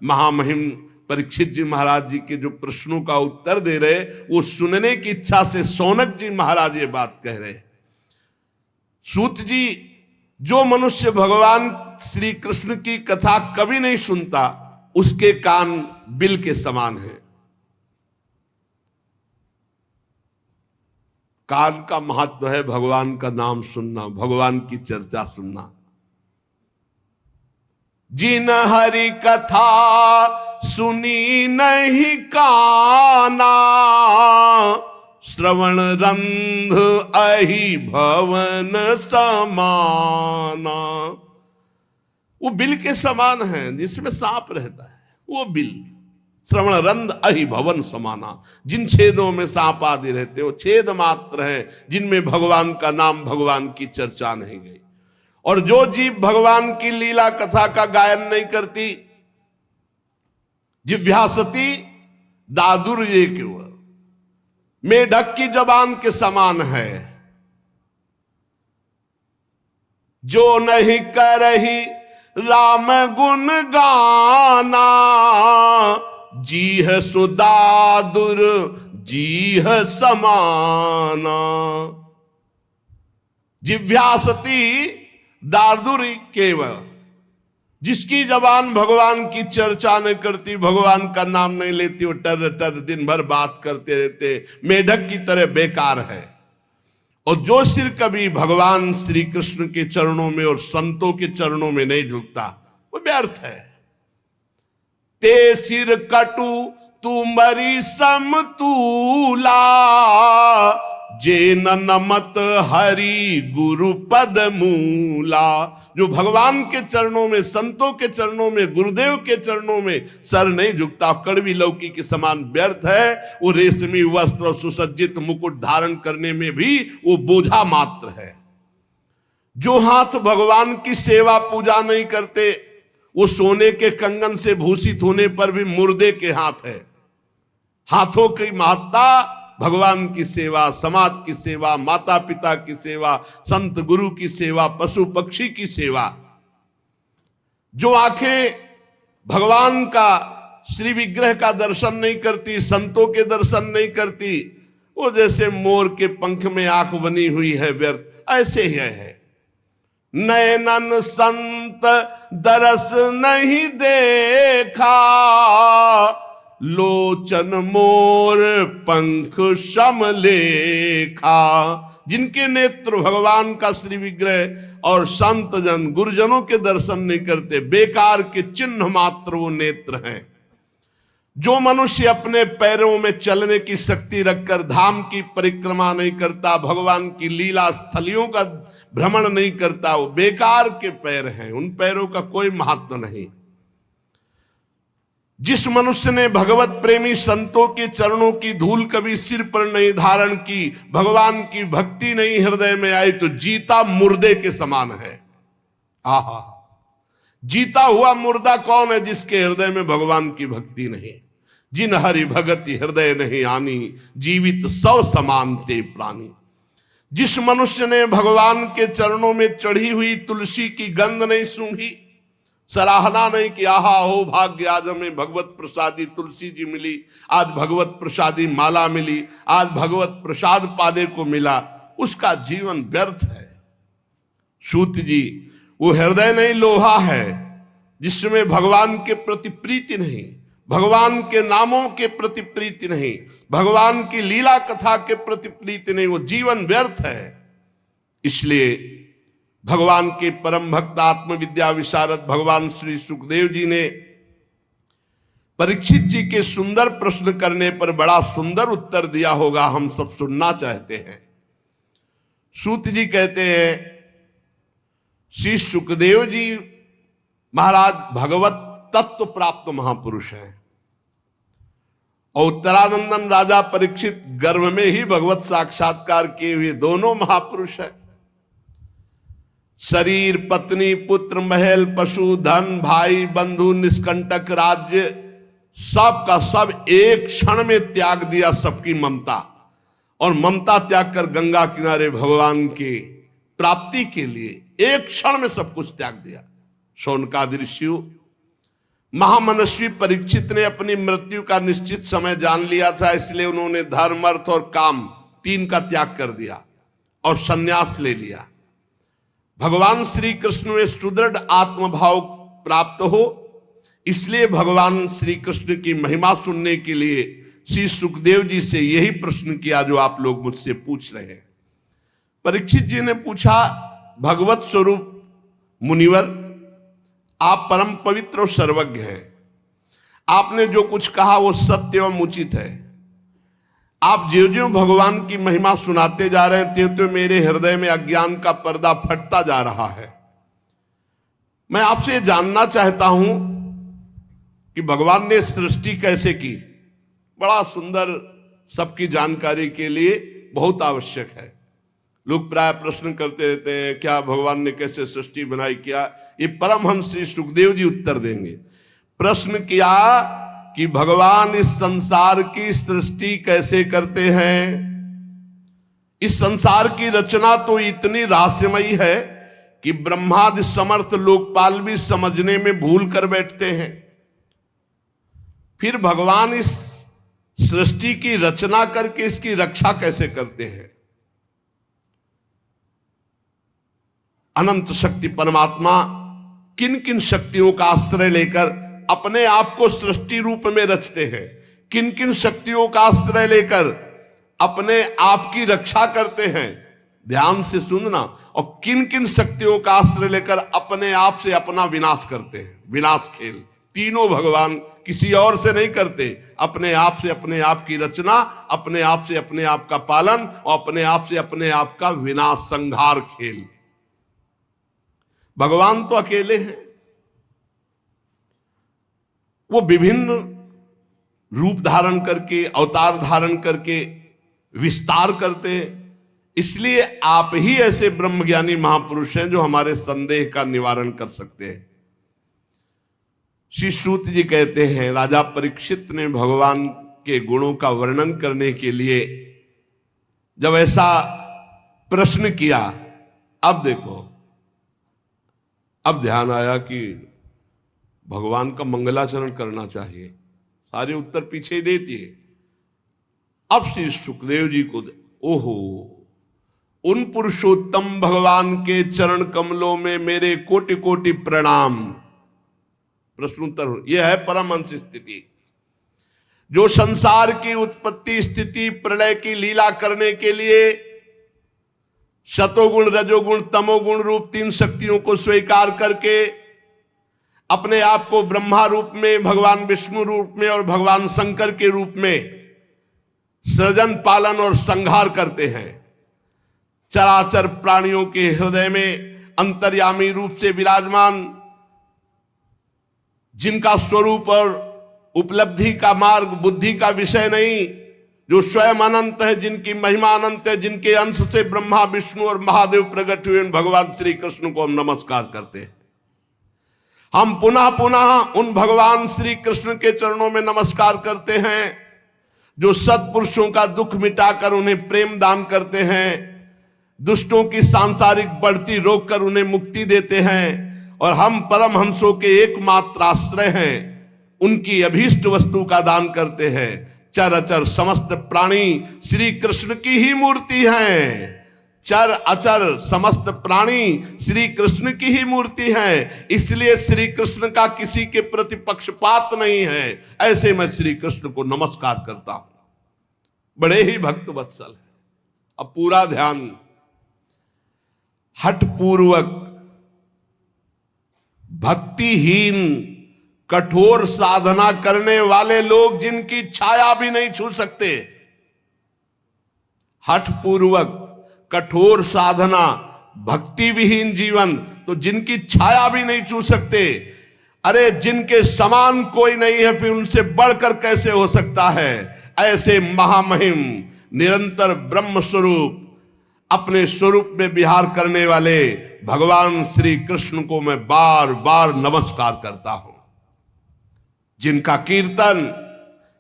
महामहिम परीक्षित जी महाराज जी के जो प्रश्नों का उत्तर दे रहे, वो सुनने की इच्छा से शौनक जी महाराज ये बात कह रहे। सूत जी, जो मनुष्य भगवान श्री कृष्ण की कथा कभी नहीं सुनता, उसके कान बिल के समान है। कान का महत्व है भगवान का नाम सुनना, भगवान की चर्चा सुनना। जिन हरि कथा सुनी नहीं काना, श्रवण रंध अहि भवन समाना। वो बिल के समान है जिसमें सांप रहता है, वो बिल। श्रवण रंध अहि भवन समाना, जिन छेदों में सांप आदि रहते हो छेद मात्र है, जिनमें भगवान का नाम, भगवान की चर्चा नहीं गई। और जो जीव भगवान की लीला कथा का गायन नहीं करती, जिव्यासती दादुर ये क्यों, मेढक की जबान के समान है। जो नहीं करही राम गुण गाना, जीह सुदादुर जीह समाना। जिव्यासती दादुर केवल, जिसकी जबान भगवान की चर्चा नहीं करती, भगवान का नाम नहीं लेती, वो टर टर दिन भर बात करते रहते, मेढक की तरह बेकार है। और जो सिर कभी भगवान श्री कृष्ण के चरणों में और संतों के चरणों में नहीं झुकता, वो व्यर्थ है। ते सिर कटु तुमरी समतूला, जे नमत हरि गुरु पद मूला। जो भगवान के चरणों में, संतों के चरणों में, गुरुदेव के चरणों में सर नहीं झुकता, कड़वी लौकी के समान व्यर्थ है। वो रेशमी वस्त्र और सुसज्जित मुकुट धारण करने में भी वो बोझा मात्र है। जो हाथ भगवान की सेवा पूजा नहीं करते, वो सोने के कंगन से भूषित होने पर भी मुर्दे के हाथ है। हाथों की महत्ता भगवान की सेवा, समाज की सेवा, माता पिता की सेवा, संत गुरु की सेवा, पशु पक्षी की सेवा। जो आंखें भगवान का, श्री विग्रह का दर्शन नहीं करती, संतों के दर्शन नहीं करती, वो जैसे मोर के पंख में आंख बनी हुई है, व्यर्थ ऐसे ही है। नयनन संत दरस नहीं देखा, लोचन मोर पंख सम लेखा। जिनके नेत्र भगवान का श्री विग्रह और संत जन, गुरुजनों के दर्शन नहीं करते, बेकार के चिन्ह मात्र वो नेत्र हैं। जो मनुष्य अपने पैरों में चलने की शक्ति रखकर धाम की परिक्रमा नहीं करता, भगवान की लीला स्थलियों का भ्रमण नहीं करता, वो बेकार के पैर हैं, उन पैरों का कोई महत्व नहीं। जिस मनुष्य ने भगवत प्रेमी संतों के चरणों की धूल कभी सिर पर नहीं धारण की, भगवान की भक्ति नहीं हृदय में आई, तो जीता मुर्दे के समान है। आहा, जीता हुआ मुर्दा कौन है? जिसके हृदय में भगवान की भक्ति नहीं। जिन हरि भगति हृदय नहीं आनी, जीवित सौ समान ते प्राणी। जिस मनुष्य ने भगवान के चरणों में चढ़ी हुई तुलसी की गंध नहीं सूंघी, सराहना नहीं कि आहा हो भाग्य, आज हमें भगवत प्रसादी तुलसी जी मिली, आज भगवत प्रसादी माला मिली, आज भगवत प्रसाद पाने को मिला, उसका जीवन व्यर्थ है। सूत जी, वो हृदय नहीं लोहा है जिसमें भगवान के प्रति प्रीति नहीं, भगवान के नामों के प्रति प्रीति नहीं, भगवान की लीला कथा के प्रति प्रीति नहीं, वो जीवन व्यर्थ है। इसलिए भगवान के परम भक्त आत्मविद्या विशारद भगवान श्री सुखदेव जी ने परीक्षित जी के सुंदर प्रश्न करने पर बड़ा सुंदर उत्तर दिया होगा, हम सब सुनना चाहते हैं। सूत जी कहते हैं, श्री सुखदेव जी महाराज भगवत तत्व प्राप्त महापुरुष हैं और उत्तरानंदन राजा परीक्षित गर्भ में ही भगवत साक्षात्कार किए हुए दोनों महापुरुष हैं। शरीर, पत्नी, पुत्र, महल, पशु, धन, भाई, बंधु, निष्कंटक राज्य, सब का सब एक क्षण में त्याग दिया, सबकी ममता, और ममता त्याग कर गंगा किनारे भगवान की प्राप्ति के लिए एक क्षण में सब कुछ त्याग दिया। शौनकादि ऋषियों, महामनस्वी परीक्षित ने अपनी मृत्यु का निश्चित समय जान लिया था, इसलिए उन्होंने धर्म, अर्थ और काम तीन का त्याग कर दिया और संन्यास ले लिया। भगवान श्री कृष्ण में सुदृढ़ आत्मभाव प्राप्त हो, इसलिए भगवान श्री कृष्ण की महिमा सुनने के लिए श्री सुखदेव जी से यही प्रश्न किया जो आप लोग मुझसे पूछ रहे हैं। परीक्षित जी ने पूछा, भगवत स्वरूप मुनिवर, आप परम पवित्र और सर्वज्ञ हैं। आपने जो कुछ कहा वो सत्य एवं उचित है। आप ज्यों ज्यों भगवान की महिमा सुनाते जा रहे हैं, त्यों त्यों मेरे हृदय में अज्ञान का पर्दा फटता जा रहा है। मैं आपसे ये जानना चाहता हूं कि भगवान ने सृष्टि कैसे की। बड़ा सुंदर, सबकी जानकारी के लिए बहुत आवश्यक है। लोग प्राय प्रश्न करते रहते हैं, क्या भगवान ने कैसे सृष्टि बनाई, क्या? ये परमहंस श्री सुखदेव जी उत्तर देंगे। प्रश्न किया कि भगवान इस संसार की सृष्टि कैसे करते हैं। इस संसार की रचना तो इतनी रहस्यमयी है कि ब्रह्मादि समर्थ लोकपाल भी समझने में भूल कर बैठते हैं। फिर भगवान इस सृष्टि की रचना करके इसकी रक्षा कैसे करते हैं। अनंत शक्ति परमात्मा किन किन शक्तियों का आश्रय लेकर अपने आप को सृष्टि रूप में रचते हैं, किन किन शक्तियों का आश्रय लेकर अपने आप की रक्षा करते हैं, ध्यान से सुनना, और किन किन शक्तियों का आश्रय लेकर अपने आप से अपना विनाश करते हैं। विनाश खेल तीनों भगवान किसी और से नहीं करते, अपने आप से अपने आप की रचना, अपने आप से अपने आप का पालन और अपने आप से अपने आप का विनाश, संहार खेल। भगवान तो अकेले हैं, वो विभिन्न रूप धारण करके, अवतार धारण करके विस्तार करते हैं। इसलिए आप ही ऐसे ब्रह्मज्ञानी महापुरुष हैं जो हमारे संदेह का निवारण कर सकते हैं। श्री सूत जी कहते हैं, राजा परीक्षित ने भगवान के गुणों का वर्णन करने के लिए जब ऐसा प्रश्न किया, अब देखो, अब ध्यान आया कि भगवान का मंगलाचरण करना चाहिए। सारे उत्तर पीछे ही देती है। अब श्री सुखदेव जी को, ओहो, उन पुरुषोत्तम भगवान के चरण कमलों में मेरे कोटि कोटि प्रणाम। प्रश्नोत्तर, यह है परमहंस स्थिति, जो संसार की उत्पत्ति स्थिति प्रलय की लीला करने के लिए सतोगुण रजोगुण तमोगुण रूप तीन शक्तियों को स्वीकार करके अपने आप को ब्रह्मा रूप में, भगवान विष्णु रूप में और भगवान शंकर के रूप में सृजन पालन और संहार करते हैं। चराचर प्राणियों के हृदय में अंतर्यामी रूप से विराजमान, जिनका स्वरूप और उपलब्धि का मार्ग बुद्धि का विषय नहीं, जो स्वयं अनंत है, जिनकी महिमा अनंत है, जिनके अंश से ब्रह्मा विष्णु और महादेव प्रकट हुए, भगवान श्री कृष्ण को हम नमस्कार करते हैं। हम पुनः पुनः उन भगवान श्री कृष्ण के चरणों में नमस्कार करते हैं जो सत्पुरुषों का दुख मिटाकर उन्हें प्रेम दान करते हैं, दुष्टों की सांसारिक बढ़ती रोककर उन्हें मुक्ति देते हैं, और हम परमहंसों के एकमात्र आश्रय हैं, उनकी अभीष्ट वस्तु का दान करते हैं। चर समस्त प्राणी श्री कृष्ण की ही मूर्ति हैं। चर अचर समस्त प्राणी श्री कृष्ण की ही मूर्ति है। इसलिए श्री कृष्ण का किसी के प्रति पक्षपात नहीं है। ऐसे मैं श्री कृष्ण को नमस्कार करता हूं, बड़े ही भक्त वत्सल है। अब पूरा ध्यान, हठ पूर्वक भक्तिहीन कठोर साधना करने वाले लोग जिनकी छाया भी नहीं छू सकते, हठ पूर्वक कठोर साधना, भक्ति विहीन जीवन, तो जिनकी छाया भी नहीं छू सकते, अरे जिनके समान कोई नहीं है, फिर उनसे बढ़कर कैसे हो सकता है। ऐसे महामहिम निरंतर ब्रह्म स्वरूप अपने स्वरूप में विहार करने वाले भगवान श्री कृष्ण को मैं बार बार नमस्कार करता हूं, जिनका कीर्तन,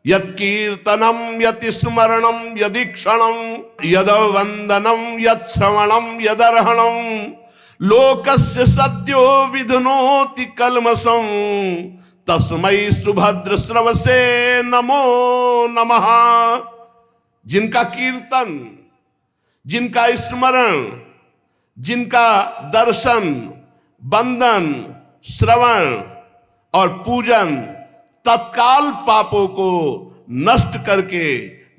यत् कीर्तनम यत् स्मरणम यदीक्षणम यद वंदनम यत् श्रवणम यदर्हणम लोकस्य सद्यो विधुनोति कल्मषं तस्मै सुभद्र श्रवसे नमो नमः। जिनका कीर्तन, जिनका स्मरण, जिनका दर्शन, वंदन, श्रवण और पूजन तत्काल पापों को नष्ट करके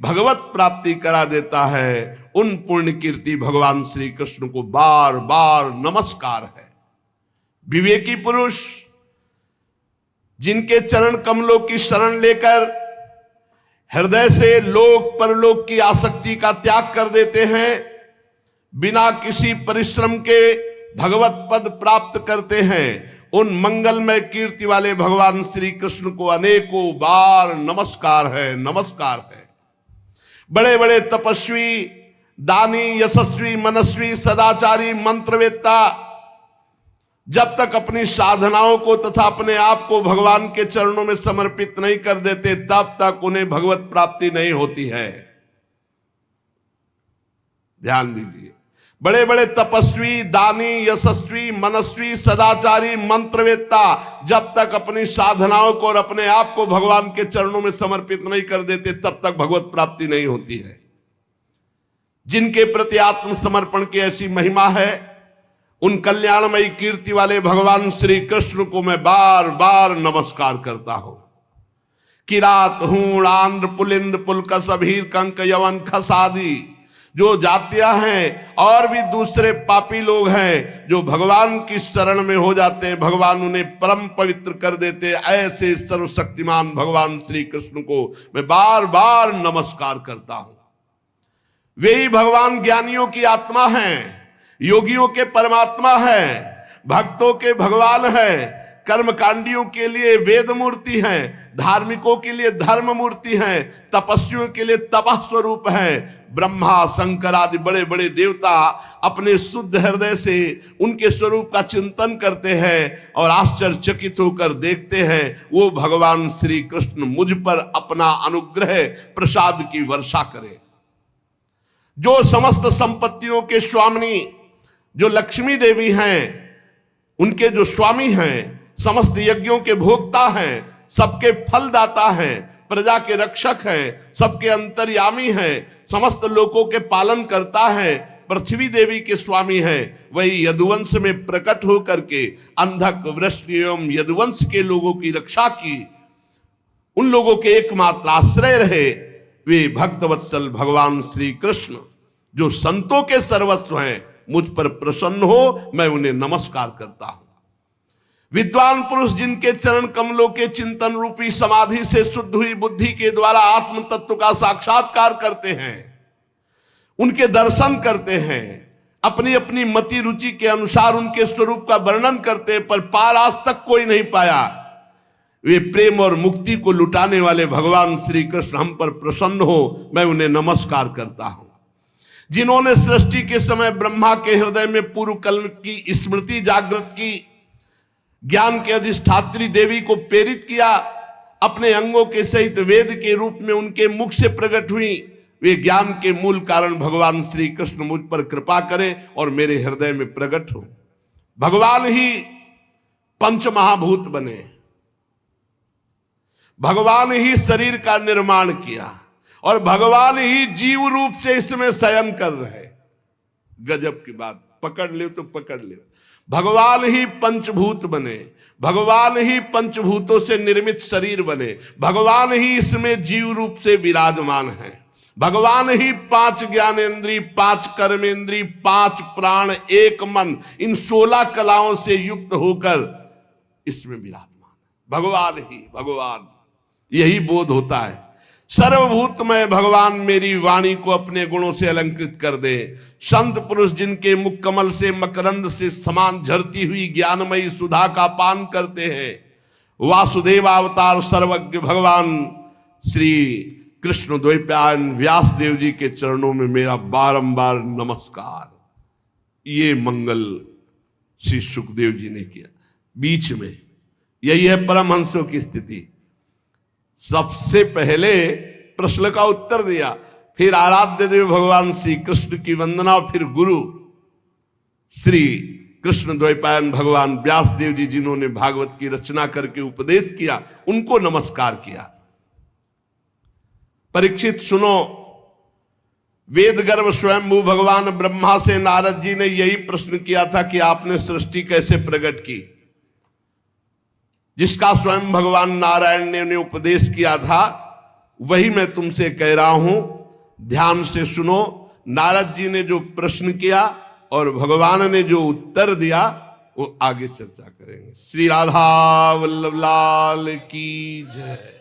भगवत प्राप्ति करा देता है, उन पुण्य कीर्ति भगवान श्री कृष्ण को बार बार नमस्कार है। विवेकी पुरुष जिनके चरण कमलों की शरण लेकर हृदय से लोक परलोक की आसक्ति का त्याग कर देते हैं, बिना किसी परिश्रम के भगवत पद प्राप्त करते हैं, उन मंगलमय कीर्ति वाले भगवान श्री कृष्ण को अनेकों बार नमस्कार है, नमस्कार है। बड़े बड़े तपस्वी, दानी, यशस्वी, मनस्वी, सदाचारी, मंत्रवेत्ता जब तक अपनी साधनाओं को तथा अपने आप को भगवान के चरणों में समर्पित नहीं कर देते, तब तक उन्हें भगवत प्राप्ति नहीं होती है। ध्यान दीजिए, बड़े बड़े तपस्वी, दानी, यशस्वी, मनस्वी, सदाचारी, मंत्रवेत्ता जब तक अपनी साधनाओं को और अपने आप को भगवान के चरणों में समर्पित नहीं कर देते, तब तक भगवत प्राप्ति नहीं होती है। जिनके प्रति आत्मसमर्पण की ऐसी महिमा है, उन कल्याणमयी कीर्ति वाले भगवान श्री कृष्ण को मैं बार बार नमस्कार करता हूं। किरात, हूण, आंध्र, पुलिंद, पुलकस, अभीर, कंक, यवन, खस आदि जो जातियां हैं और भी दूसरे पापी लोग हैं जो भगवान की शरण में हो जाते हैं, भगवान उन्हें परम पवित्र कर देते हैं। ऐसे सर्वशक्तिमान भगवान श्री कृष्ण को मैं बार बार नमस्कार करता हूं। वे ही भगवान ज्ञानियों की आत्मा हैं, योगियों के परमात्मा है, भक्तों के भगवान है, कर्मकांडियों के लिए वेद मूर्ति है, धार्मिकों के लिए धर्म मूर्ति है, तपस्वियों के लिए तपः स्वरूप है। ब्रह्मा, शंकर आदि बड़े बड़े देवता अपने शुद्ध हृदय से उनके स्वरूप का चिंतन करते हैं और आश्चर्यचकित होकर देखते हैं वो भगवान श्री कृष्ण मुझ पर अपना अनुग्रह प्रसाद की वर्षा करें। जो समस्त संपत्तियों के स्वामिनी जो लक्ष्मी देवी हैं, उनके जो स्वामी हैं, समस्त यज्ञों के भोक्ता हैं, सबके फलदाता हैं, प्रजा के रक्षक हैं, सबके अंतर्यामी हैं, समस्त लोकों के पालन करता है, पृथ्वी देवी के स्वामी हैं, वही यदुवंश में प्रकट होकर के अंधक, वृष्ण एवं यदुवंश के लोगों की रक्षा की, उन लोगों के एकमात्र आश्रय रहे वे भक्तवत्सल भगवान श्री कृष्ण जो संतों के सर्वस्व हैं। मुझ पर प्रसन्न हो, मैं उन्हें नमस्कार करता हूं। विद्वान पुरुष जिनके चरण कमलों के चिंतन रूपी समाधि से शुद्ध हुई बुद्धि के द्वारा आत्म तत्व का साक्षात्कार करते हैं, उनके दर्शन करते हैं, अपनी अपनी मति रुचि के अनुसार उनके स्वरूप का वर्णन करते हैं, पर पार आज तक कोई नहीं पाया। वे प्रेम और मुक्ति को लुटाने वाले भगवान श्री कृष्ण हम पर प्रसन्न हो, मैं उन्हें नमस्कार करता हूं। जिन्होंने सृष्टि के समय ब्रह्मा के हृदय में पूर्व कल्प की स्मृति जागृत की, ज्ञान के अधिष्ठात्री देवी को प्रेरित किया, अपने अंगों के सहित वेद के रूप में उनके मुख से प्रकट हुई, वे ज्ञान के मूल कारण भगवान श्री कृष्ण मुझ पर कृपा करें और मेरे हृदय में प्रकट हो। भगवान ही पंच महाभूत बने, भगवान ही शरीर का निर्माण किया और भगवान ही जीव रूप से इसमें शयन कर रहे। गजब की बात, पकड़ ले तो पकड़ ले। भगवान ही पंचभूत बने, भगवान ही पंचभूतों से निर्मित शरीर बने, भगवान ही इसमें जीव रूप से विराजमान है, भगवान ही 5 ज्ञानेंद्री, 5 कर्मेंद्री, 5 प्राण, 1 मन, इन 16 कलाओं से युक्त होकर इसमें विराजमान है। भगवान ही भगवान, यही बोध होता है। सर्वभूतमय भगवान मेरी वाणी को अपने गुणों से अलंकृत कर दे। संत पुरुष जिनके मुख कमल से मकरंद से समान झरती हुई ज्ञानमयी सुधा का पान करते हैं, वासुदेव अवतार सर्वज्ञ भगवान श्री कृष्ण द्वैपायन व्यास देव जी के चरणों में मेरा बारंबार नमस्कार। ये मंगल श्री सुखदेव जी ने किया। बीच में यही है परमहंसों की स्थिति। सबसे पहले प्रश्न का उत्तर दिया, फिर आराध्य देव भगवान श्री कृष्ण की वंदना, फिर गुरु श्री कृष्ण द्वैपायन भगवान व्यास देव जी जिन्होंने भागवत की रचना करके उपदेश किया, उनको नमस्कार किया। परीक्षित सुनो, वेद गर्भ स्वयंभू भगवान ब्रह्मा से नारद जी ने यही प्रश्न किया था कि आपने सृष्टि कैसे प्रकट की, जिसका स्वयं भगवान नारायण ने उन्हें उपदेश किया था, वही मैं तुमसे कह रहा हूं। ध्यान से सुनो। नारद जी ने जो प्रश्न किया और भगवान ने जो उत्तर दिया, वो आगे चर्चा करेंगे। श्री राधा वल्लभ लाल की जय।